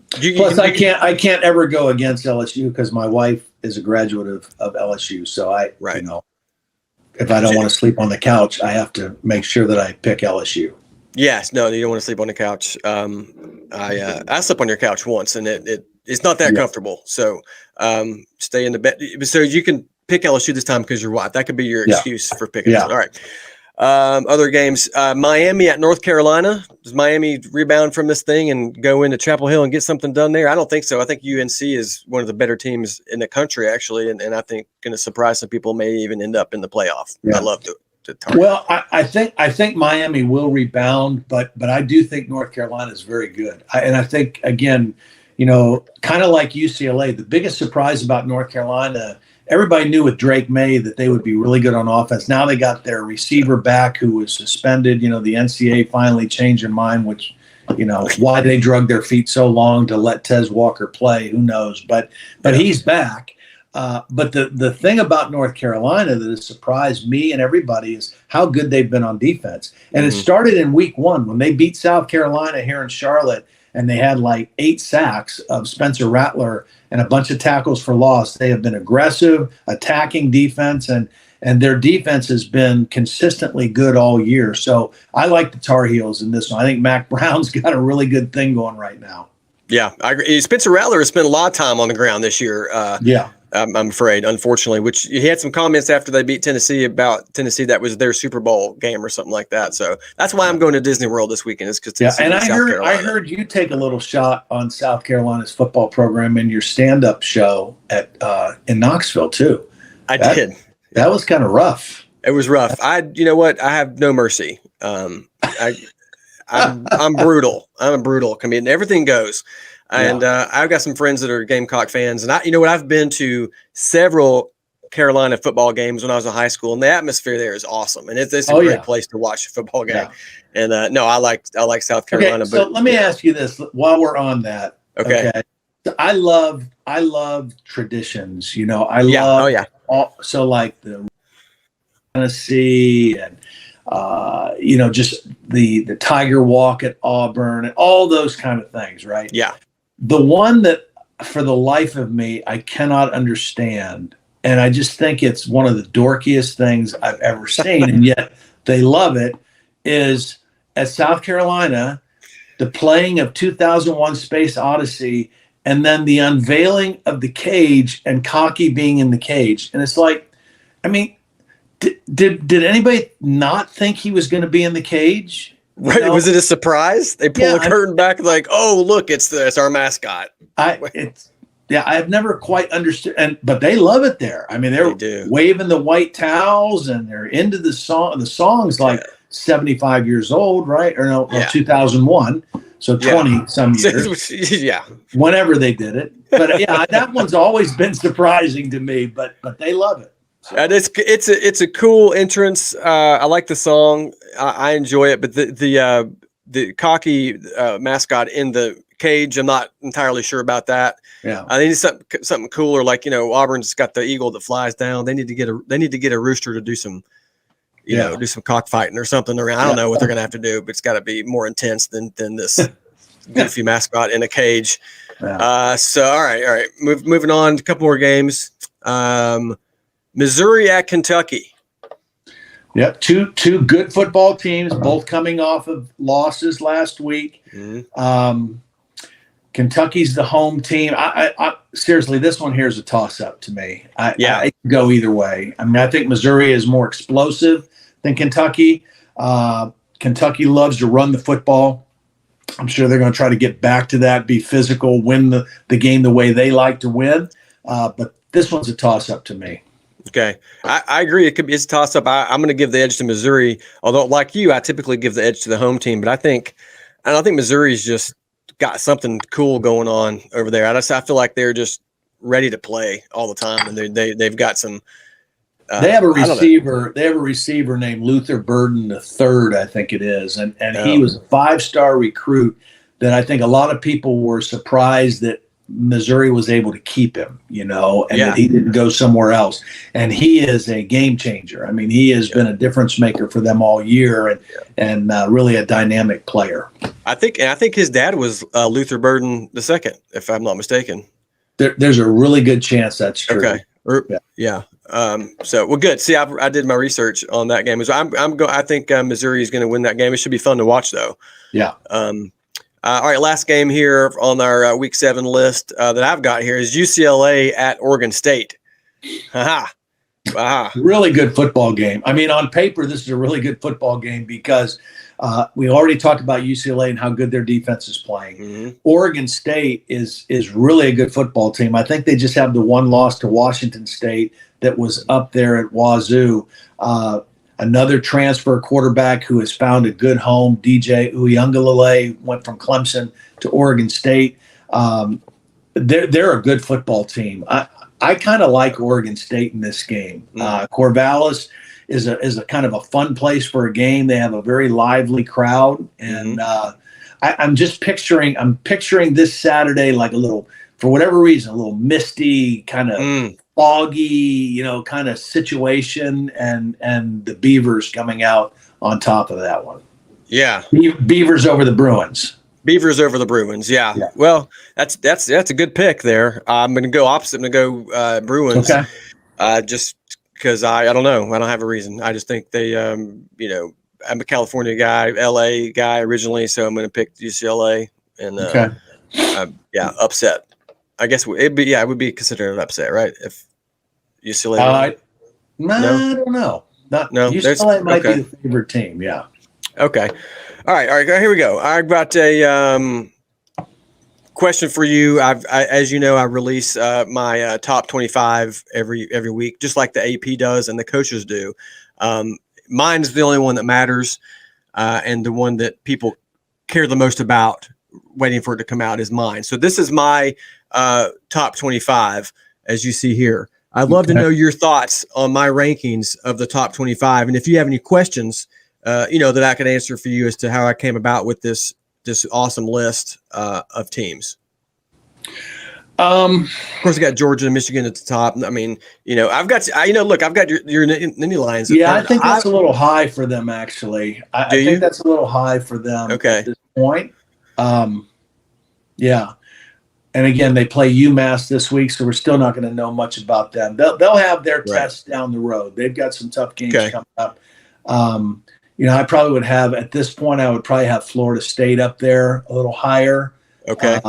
Plus, I can't ever go against LSU because my wife is a graduate of LSU. So if I don't want to sleep on the couch, I have to make sure that I pick LSU. Yes, no, you don't want to sleep on the couch. I slept on your couch once, and it's not that comfortable. So stay in the bed. So you can pick LSU this time because your wife. That could be your excuse for picking. All right. Other games, Miami at North Carolina. Does Miami rebound from this thing and go into Chapel Hill and get something done there? I don't think so. I think UNC is one of the better teams in the country, actually, and I think going to surprise some people. May even end up in the playoff. I love to target. Well, I think Miami will rebound, but I do think North Carolina is very good. And I think, again, kind of like UCLA, the biggest surprise about North Carolina. Everybody knew with Drake May that they would be really good on offense. Now they got their receiver back who was suspended. The NCAA finally changed their mind, which, why they drug their feet so long to let Tez Walker play, who knows? But he's back. But the thing about North Carolina that has surprised me and everybody is how good they've been on defense. And it started in week 1 when they beat South Carolina here in Charlotte, and they had like 8 sacks of Spencer Rattler and a bunch of tackles for loss. They have been aggressive, attacking defense, and their defense has been consistently good all year. So I like the Tar Heels in this one. I think Mac Brown's got a really good thing going right now. Yeah, I agree. Spencer Rattler has spent a lot of time on the ground this year. I'm afraid, unfortunately, which he had some comments after they beat Tennessee about Tennessee. That was their Super Bowl game or something like that. So that's why I'm going to Disney World this weekend. Is because and I heard you take a little shot on South Carolina's football program in your stand-up show at in Knoxville too. I did. That was kind of rough. It was rough. You know what? I have no mercy. I'm brutal. I'm a brutal comedian. Everything goes. And I've got some friends that are Gamecock fans, and I've been to several Carolina football games when I was in high school, and the atmosphere there is awesome, and it's a great place to watch a football game. And I like South Carolina. Okay, so let me ask you this while we're on that. Okay. So I love traditions. I love so like the Tennessee and just the Tiger Walk at Auburn and all those kind of things, right? Yeah. The one that, for the life of me, I cannot understand, and I just think it's one of the dorkiest things I've ever seen, and yet they love it, is at South Carolina, the playing of 2001 Space Odyssey, and then the unveiling of the cage and Cocky being in the cage. And it's like, I mean, did anybody not think he was going to be in the cage? Right. Was it a surprise? They pull the curtain back like, oh, look, it's our mascot. I've never quite understood, but they love it there. I mean, they're waving the white towels and they're into the song. The song's like 75 years old, right? Or no, 2001. So 20 some years. Whenever they did it. But that one's always been surprising to me, but they love it. And it's a cool entrance. I like the song. I enjoy it, but the Cocky mascot in the cage, I'm not entirely sure about that. Yeah, I think it's something cooler. Like Auburn's got the eagle that flies down. They need to get a rooster to do some, do some cockfighting or something around. I don't know what they're gonna have to do, but it's got to be more intense than this goofy mascot in a cage. Yeah. So all right, moving on. A couple more games. Missouri at Kentucky. Yep, two good football teams, both coming off of losses last week. Mm-hmm. Kentucky's the home team. I seriously, this one here is a toss-up to me. I can go either way. I mean, I think Missouri is more explosive than Kentucky. Kentucky loves to run the football. I'm sure they're going to try to get back to that, be physical, win the game the way they like to win. But this one's a toss-up to me. Okay. I agree. It's a toss-up. I'm going to give the edge to Missouri, although like you, I typically give the edge to the home team, but I think Missouri is just got something cool going on over there. I feel like they're just ready to play all the time, and they've got some. They have a receiver. They have a receiver named Luther Burden III, I think it is, and he was a 5-star recruit that I think a lot of people were surprised that Missouri was able to keep him, and that he didn't go somewhere else. And he is a game changer. I mean, he has been a difference maker for them all year, and really a dynamic player. I think his dad was Luther Burden II, if I'm not mistaken. There's a really good chance that's true. Okay. So well, good. See, I did my research on that game. So I think Missouri is going to win that game. It should be fun to watch, though. Yeah. All right, last game here on our Week 7 list that I've got here is UCLA at Oregon State. Really good football game. I mean, on paper, this is a really good football game because we already talked about UCLA and how good their defense is playing. Mm-hmm. Oregon State is really a good football team. I think they just have the one loss to Washington State that was up there at Wazoo. Another transfer quarterback who has found a good home, DJ Uiagalelei, went from Clemson to Oregon State. They're a good football team. I kind of like Oregon State in this game. Corvallis is a kind of a fun place for a game. They have a very lively crowd, and I'm picturing this Saturday like a little, for whatever reason, a little misty kind of. Foggy, kind of situation, and the Beavers coming out on top of that one. Yeah, Beavers over the Bruins. Beavers over the Bruins. Yeah. Well, that's a good pick there. I'm going to go opposite. I'm going to go Bruins. Okay. Just because I don't know. I don't have a reason. I just think they, I'm a California guy, LA guy originally, so I'm going to pick UCLA and upset. I guess it would be considered an upset, right? If UCLA. I don't know. UCLA might be the favorite team. Yeah. Okay. All right. Here we go. I've got a question for you. As you know, I release my top 25 every week, just like the AP does and the coaches do. Mine's the only one that matters, and the one that people care the most about, waiting for it to come out, is mine. So this is my top 25, as you see here. I'd love to know your thoughts on my rankings of the top 25. And if you have any questions, that I could answer for you as to how I came about with this awesome list of teams. Of course, I got Georgia and Michigan at the top. I mean, I've got your Nittany Lions. Yeah, I think that's a little high for them, actually. I think that's a little high for them at this point. Yeah. And again, they play UMass this week, so we're still not going to know much about them. They'll have their tests down the road. They've got some tough games coming up. I probably would have, at this point, I would probably have Florida State up there a little higher. Okay.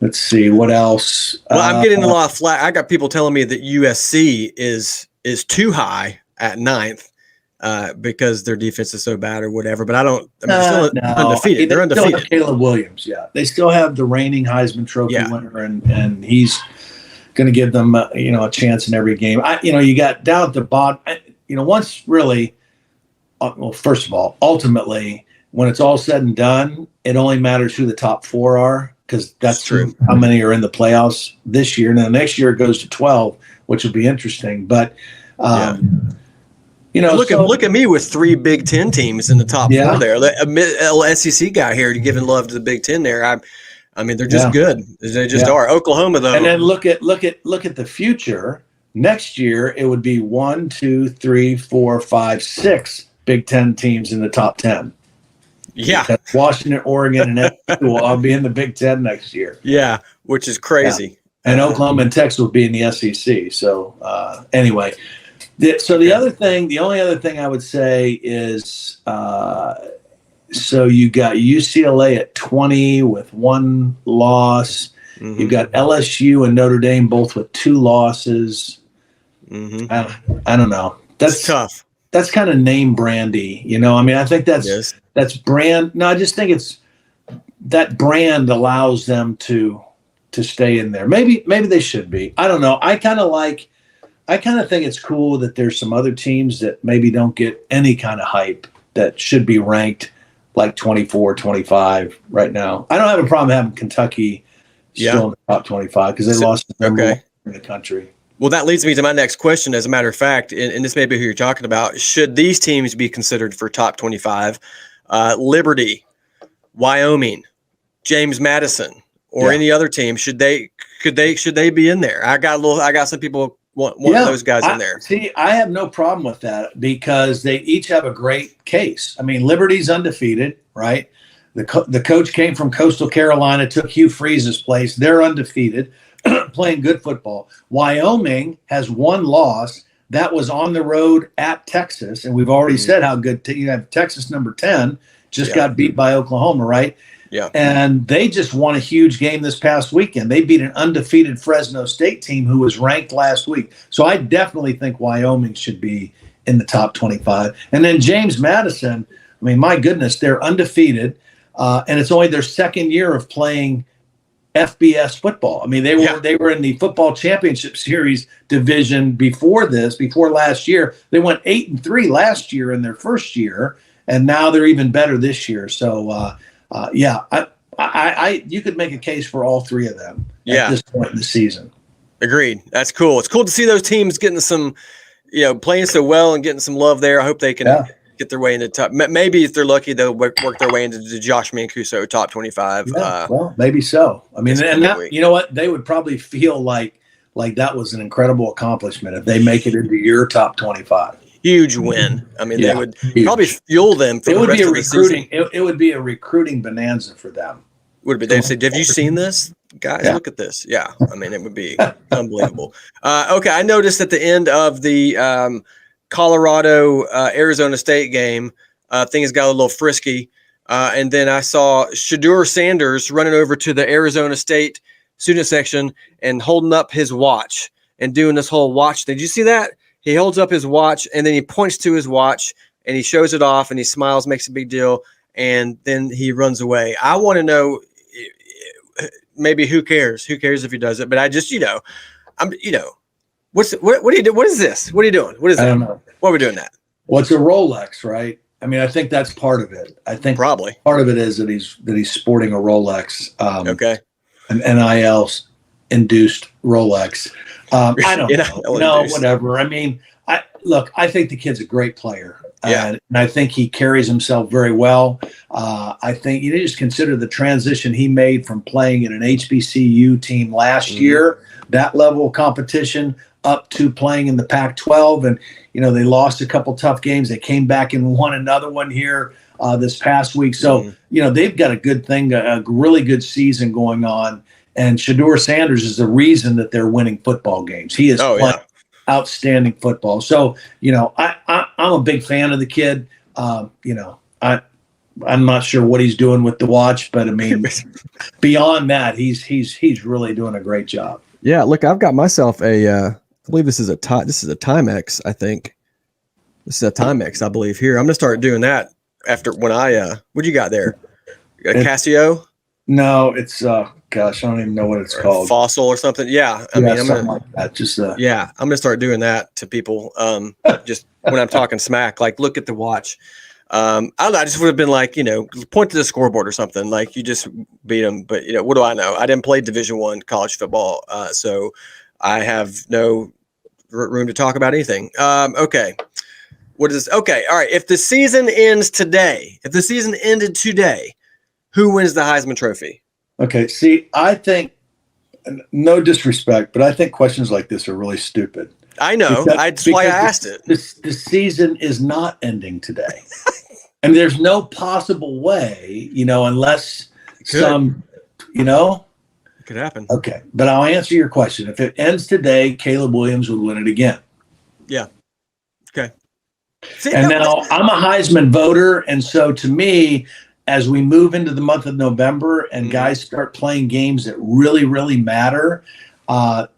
Let's see, what else? Well, I'm getting a lot of flack. I got people telling me that USC is too high at 9th. Because their defense is so bad or whatever, but they're still undefeated. They're undefeated. Caleb Williams, they still have the reigning Heisman Trophy winner, and he's going to give them, a chance in every game. You got down at the bottom. Once really, first of all, ultimately, when it's all said and done, it only matters who the top 4 are, because that's true. How many are in the playoffs this year? Now next year it goes to 12, which will be interesting, but. Look at me with 3 Big Ten teams in the top 4 there. A SEC guy here giving love to the Big Ten there. I mean, they're just good. They just are. Oklahoma, though. And then look at the future. Next year, it would be 1, 2, 3, 4, 5, 6 Big Ten teams in the top 10. Yeah. Because Washington, Oregon, and SEC will all be in the Big Ten next year. Yeah, which is crazy. Yeah. And Oklahoma and Texas will be in the SEC. So anyway. The only other thing I would say is, so you got UCLA at 20 with 1 loss. Mm-hmm. You've got LSU and Notre Dame both with 2 losses. Mm-hmm. I don't know. That's tough. That's kind of name brandy, I mean, I think that's brand. No, I just think it's that brand allows them to stay in there. Maybe they should be. I don't know. I kind of think it's cool that there's some other teams that maybe don't get any kind of hype that should be ranked like 24, 25 right now. I don't have a problem having Kentucky still in the top 25 because they lost the number one in the country. Well, that leads me to my next question. As a matter of fact, and this may be who you're talking about, should these teams be considered for top 25? Liberty, Wyoming, James Madison, or any other team, should they be in there? I got some people want those guys in there. See, I have no problem with that because they each have a great case. I mean, Liberty's undefeated, right? The coach came from Coastal Carolina, took Hugh Freeze's place. They're undefeated, playing good football. Wyoming has one loss. That was on the road at Texas, and we've already said how good you have Texas number 10 just got beat by Oklahoma, right? Yeah. And they just won a huge game this past weekend. They beat an undefeated Fresno State team who was ranked last week. So I definitely think Wyoming should be in the top 25. And then James Madison, I mean, my goodness, they're undefeated, and it's only their second year of playing FBS football. I mean, they were in the football championship series division before last year. They went 8-3 last year in their first year, and now they're even better this year. So, you could make a case for all three of them at this point in the season. Agreed. That's cool. It's cool to see those teams getting some, playing so well and getting some love there. I hope they can get their way into top. Maybe if they're lucky, they'll work their way into the Josh Mancuso top 25. Yeah, well, maybe so. I mean, and that, you know what? They would probably feel like that was an incredible accomplishment if they make it into your top 25. Huge win. I mean, they would probably fuel them for the rest of the season. It would be a recruiting bonanza for them. Would be. They'd say, "Have you seen this, guys? Look at this." Yeah, I mean, it would be unbelievable. Okay, I noticed at the end of the Colorado Arizona State game, things got a little frisky, and then I saw Shedeur Sanders running over to the Arizona State student section and holding up his watch and doing this whole watch thing. Did you see that? He holds up his watch and then he points to his watch and he shows it off and he smiles, makes a big deal, and then he runs away. I want to know, maybe who cares? Who cares if he does it? But I just, what do you do? What is this? What are you doing? What is that? I don't know. Why are we doing that? Well, it's a Rolex, right? I mean, I think that's part of it. I think probably part of it is that he's sporting a Rolex. An NIL induced Rolex. I don't know. No, whatever. I mean, I think the kid's a great player. And I think he carries himself very well. I think you just consider the transition he made from playing in an HBCU team last year, that level of competition, up to playing in the Pac-12. And, they lost a couple tough games. They came back and won another one here this past week. So, they've got a good thing, a really good season going on. And Shedeur Sanders is the reason that they're winning football games. He is playing outstanding football. So, I'm a big fan of the kid. I'm not sure what he's doing with the watch, but I mean, beyond that, he's really doing a great job. Yeah, look, I've got myself I believe this is a Timex. I think this is a Timex. I believe here. I'm gonna start doing that after when what you got there? A Casio? No, it's gosh, I don't even know what it's called. Fossil or something. Yeah. I'm something like that. Just I'm gonna start doing that to people. Just when I'm talking smack, like look at the watch. I don't know, I just would have been like, point to the scoreboard or something. Like you just beat them. But what do I know? I didn't play Division I college football, so I have no room to talk about anything. Okay. Okay. All right. If the season ends today, if the season ended today, who wins the Heisman Trophy? Okay. See, I think, no disrespect, but I think questions like this are really stupid. I know. That's why I asked it. The season is not ending today. And there's no possible way, unless it could happen. Okay. But I'll answer your question. If it ends today, Caleb Williams would win it again. Yeah. Okay. And now I'm a Heisman voter. And so to me, as we move into the month of November and guys start playing games that really, really matter,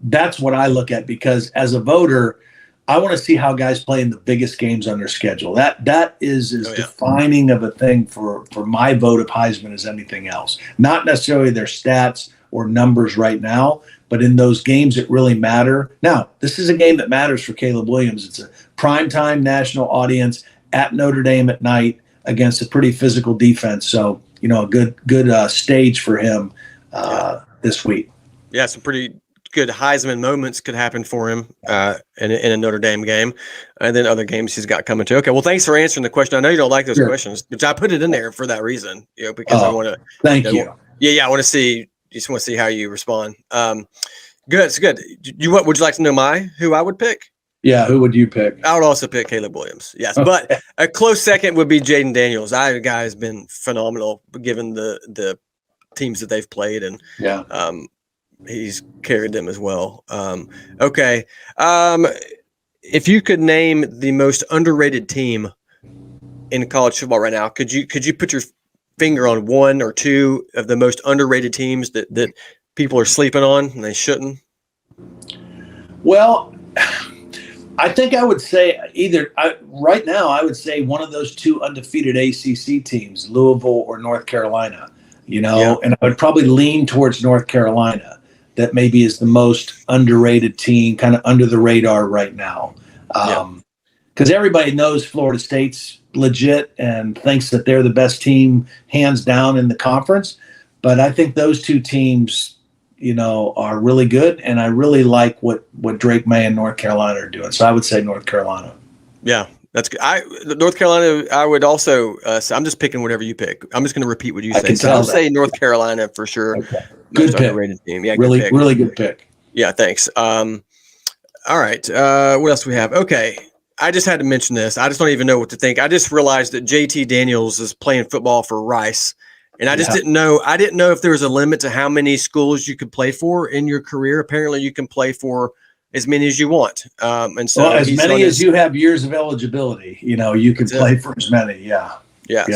that's what I look at, because as a voter, I want to see how guys play in the biggest games on their schedule. That is as defining of a thing for my vote of Heisman as anything else. Not necessarily their stats or numbers right now, but in those games that really matter. Now, this is a game that matters for Caleb Williams. It's a primetime national audience at Notre Dame at night. against a pretty physical defense. So, a good stage for him this week. Yeah, some pretty good Heisman moments could happen for him in a Notre Dame game, and then other games he's got coming too. Okay, well, thanks for answering the question. I know you don't like those questions, but I put it in there for that reason, because I want to. Thank you. I want to see. Just want to see how you respond. Good. It's good. What would you like to know? Who I would pick? Yeah, who would you pick? I would also pick Caleb Williams. Yes, but a close second would be Jaden Daniels. The guy has been phenomenal given the teams that they've played, and he's carried them as well. Okay. If you could name the most underrated team in college football right now, could you put your finger on one or two of the most underrated teams that people are sleeping on and they shouldn't? Well, I think I would say right now I would say one of those two undefeated ACC teams, Louisville or North Carolina, and I would probably lean towards North Carolina. That maybe is the most underrated team, kind of under the radar right now. Because everybody knows Florida State's legit and thinks that they're the best team hands down in the conference. But I think those two teams, are really good. And I really like what Drake May and North Carolina are doing. So I would say North Carolina. Yeah, that's good. North Carolina, I would also I'm just picking whatever you pick. I'm just going to repeat what you say. So I'll say North Carolina for sure. Okay. Good pick. Underrated team. Yeah, really, really good pick. Yeah, thanks. All right. What else do we have? Okay. I just had to mention this. I just don't even know what to think. I just realized that JT Daniels is playing football for Rice. And I just didn't know. I didn't know if there was a limit to how many schools you could play for in your career. Apparently you can play for as many as you want. And so as many as you have years of eligibility, you can play for as many. Yeah.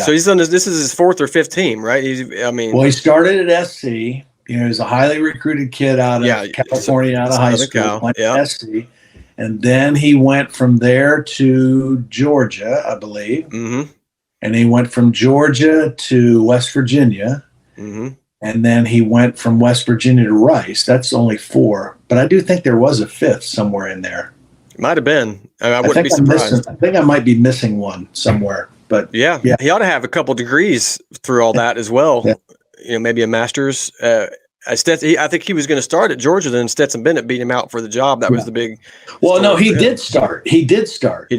So he's on this is his fourth or fifth team, right? He started at SC. He was a highly recruited kid out of California, out of high school. Went to SC. And then he went from there to Georgia, I believe. Mm-hmm. And he went from Georgia to West Virginia. Mm-hmm. And then he went from West Virginia to Rice. That's only four. But I do think there was a fifth somewhere in there. It might have been. I wouldn't be surprised. I think I might be missing one somewhere. But yeah, he ought to have a couple degrees through all that as well. Yeah. Maybe a master's. I think he was going to start at Georgia, then Stetson Bennett beat him out for the job. That was the big. Well, no, he did start. He did.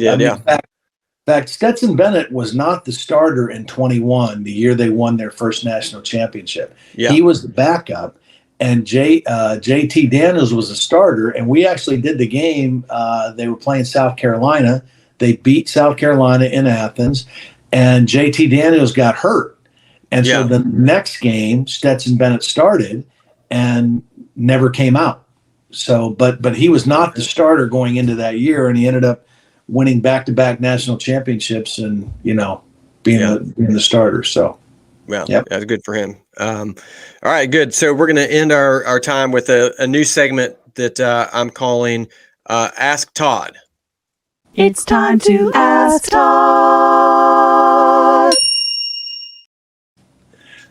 In fact, Stetson Bennett was not the starter in 21, the year they won their first national championship. Yeah. He was the backup, and JT Daniels was the starter, and we actually did the game. They were playing South Carolina. They beat South Carolina in Athens, and JT Daniels got hurt. And so the next game, Stetson Bennett started and never came out. So, but he was not the starter going into that year, and he ended up winning back-to-back national championships and, being the starter. So, that's good for him. All right, good. So we're going to end our time with a new segment that I'm calling Ask Todd. It's time to Ask Todd.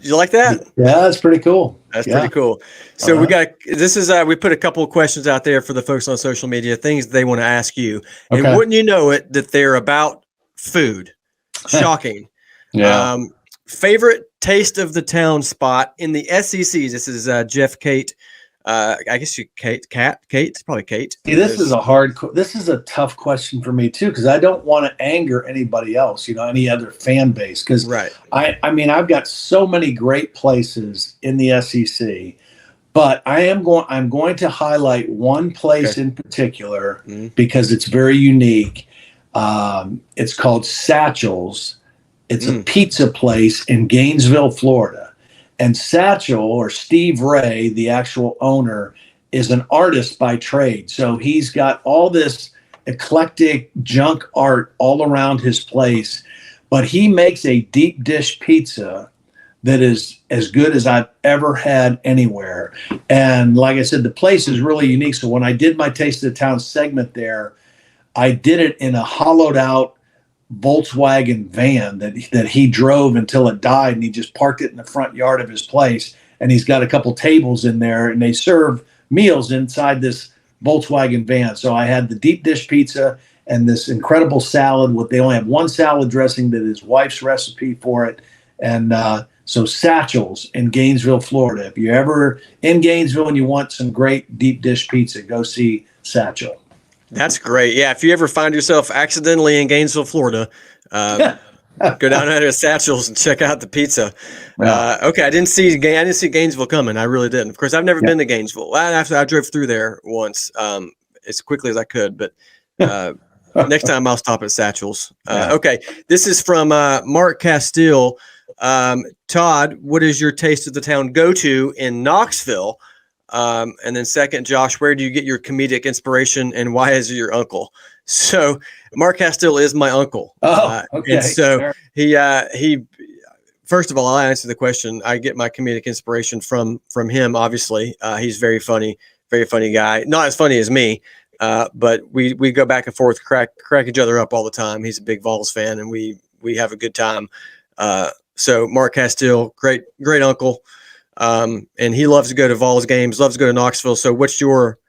You like that? Yeah, that's pretty cool. That's pretty cool. So we put a couple of questions out there for the folks on social media, things they want to ask you. And wouldn't you know it, that they're about food. Shocking. Favorite taste of the town spot in the SEC. This is Jeff Kate. I guess Kate, probably Kate. See, this is a tough question for me too, because I don't want to anger anybody else, any other fan base. Because I mean, I've got so many great places in the SEC, but I'm going to highlight one place in particular because it's very unique. It's called Satchel's. It's a pizza place in Gainesville, Florida. And Satchel, or Steve Ray, the actual owner, is an artist by trade. So he's got all this eclectic junk art all around his place. But he makes a deep dish pizza that is as good as I've ever had anywhere. And like I said, the place is really unique. So when I did my Taste of the Town segment there, I did it in a hollowed out Volkswagen van that he drove until it died, and he just parked it in the front yard of his place. And he's got a couple tables in there, and they serve meals inside this Volkswagen van. So I had the deep dish pizza, and this incredible salad. They only have one salad dressing that his wife's recipe for it. And so Satchel's in Gainesville, Florida. If you're ever in Gainesville and you want some great deep dish pizza, go see Satchel. That's great. Yeah, if you ever find yourself accidentally in Gainesville, Florida, go down to Satchel's and check out the pizza. Okay, I didn't see Gainesville coming. I really didn't. Of course, I've never been to Gainesville. I drove through there once as quickly as I could, but next time I'll stop at Satchel's. Okay, this is from Mark Castile. Todd, what is your taste of the town go-to in Knoxville? And then second, Josh, where do you get your comedic inspiration and why is it your uncle? So Mark Castile is my uncle. Oh, okay. And so he, first of all, I'll answer the question. I get my comedic inspiration from him. Obviously, he's very funny guy. Not as funny as me, but we go back and forth, crack each other up all the time. He's a big Vols fan, and we have a good time. So Mark Castile, great uncle. And he loves to go to Vols games, loves to go to Knoxville. So what's your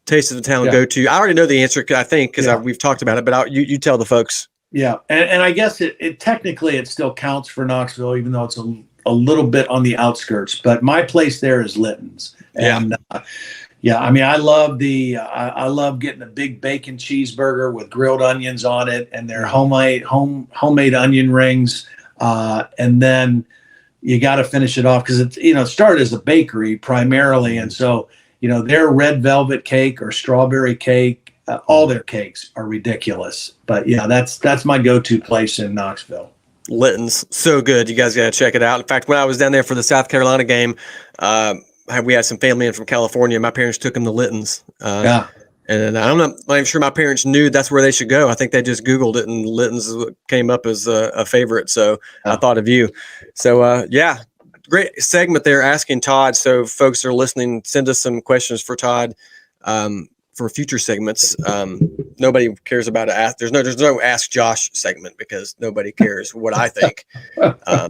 taste of the town go to? I already know the answer, I think, because we've talked about it, but you tell the folks. Yeah. And I guess it technically it still counts for Knoxville, even though it's a little bit on the outskirts, but my place there is Litton's. And I mean, I love getting a big bacon cheeseburger with grilled onions on it and their homemade onion rings. And then you got to finish it off because it's, it started as a bakery primarily. And so, their red velvet cake or strawberry cake, all their cakes are ridiculous. But that's my go-to place in Knoxville. Litton's, so good. You guys got to check it out. In fact, when I was down there for the South Carolina game, we had some family in from California. My parents took them to Litton's. And I'm not even sure my parents knew that's where they should go. I think they just Googled it and Litton's came up as a favorite. So I thought of you. So, great segment there asking Todd. So folks are listening, send us some questions for Todd for future segments. Nobody cares about it. There's no Ask Josh segment because nobody cares what I think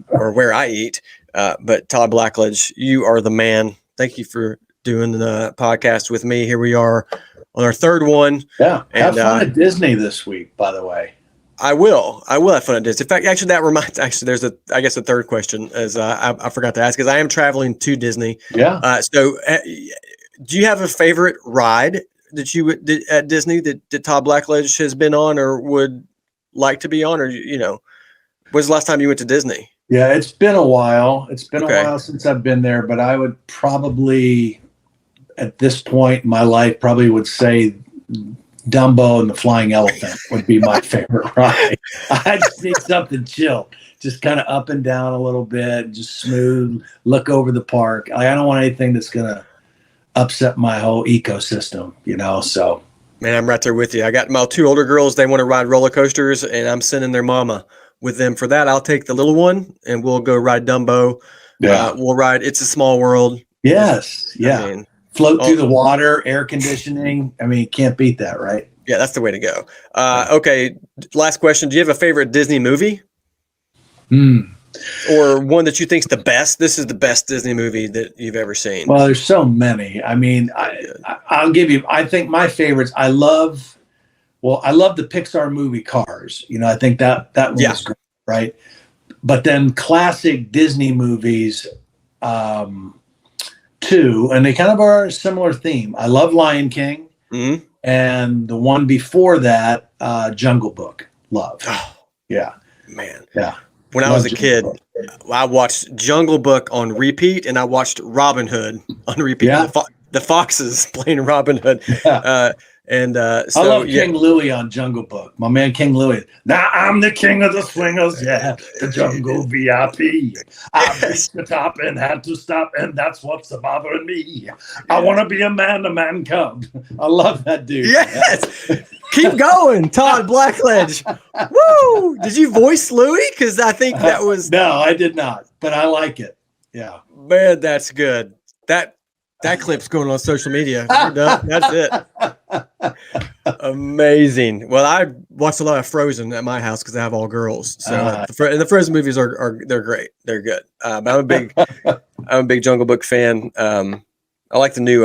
or where I eat. But Todd Blackledge, you are the man. Thank you for doing the podcast with me. Here we are on our third one. Yeah. Have fun at Disney this week, by the way. I will have fun at Disney. In fact, actually, that reminds. Actually, there's a third question as I forgot to ask because I am traveling to Disney. Yeah. So, do you have a favorite ride that you did at Disney that Todd Blackledge has been on or would like to be on, or when's the last time you went to Disney? Yeah, it's been a while. It's been a while since I've been there, but I would probably, at this point in my life, probably would say Dumbo and the Flying Elephant would be my favorite ride. I just need something chill, just kind of up and down a little bit, just smooth, look over the park. I don't want anything that's going to upset my whole ecosystem, so. Man, I'm right there with you. I got my two older girls. They want to ride roller coasters, and I'm sending their mama with them for that. I'll take the little one, and we'll go ride Dumbo. Yeah. We'll ride It's a Small World. Yes. Yeah. Float through the water, air conditioning. I mean, can't beat that, right? Yeah, that's the way to go. Okay, last question. Do you have a favorite Disney movie? Or one that you think's the best? This is the best Disney movie that you've ever seen. Well, there's so many. I mean, I'll give you, I think my favorites, I love the Pixar movie Cars. I think that one was great, right? But then classic Disney movies, too, and they kind of are a similar theme. I love Lion King, and the one before that, Jungle Book. Love. Oh, yeah, man. Yeah. When I was a kid, I watched Jungle Book on repeat, and I watched Robin Hood on repeat. Yeah. The Foxes playing Robin Hood. Yeah. So, I love King Louie on Jungle Book. My man King Louie. Now I'm the king of the swingers, the jungle VIP. I reached the top and had to stop, and that's what's bothering me. I want to be a man cub. I love that dude. Yes. Keep going, Todd Blackledge. Woo! Did you voice Louie? Because I think that was... No, I did not, but I like it. Yeah. Man, that's good. That clip's going on social media. We're done. That's it. Amazing. Well, I watched a lot of Frozen at my house because I have all girls. So and the Frozen movies they're great. They're good. I'm a big Jungle Book fan. I like the new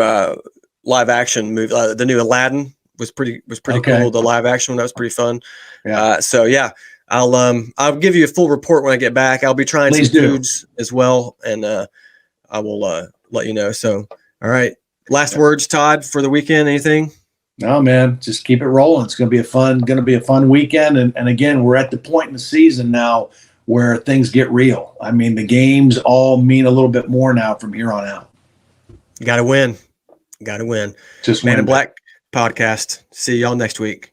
live action movie, the new Aladdin was pretty cool. The live action one, that was pretty fun. Yeah. So yeah, I'll give you a full report when I get back. I'll be trying some foods as well, and I will let you know. So all right, last words, Todd, for the weekend. Anything? No, man, just keep it rolling. It's going to be a fun weekend. And again, we're at the point in the season now where things get real. I mean, the games all mean a little bit more now from here on out. You got to win. Got to win. Just Man in Black podcast. See y'all next week.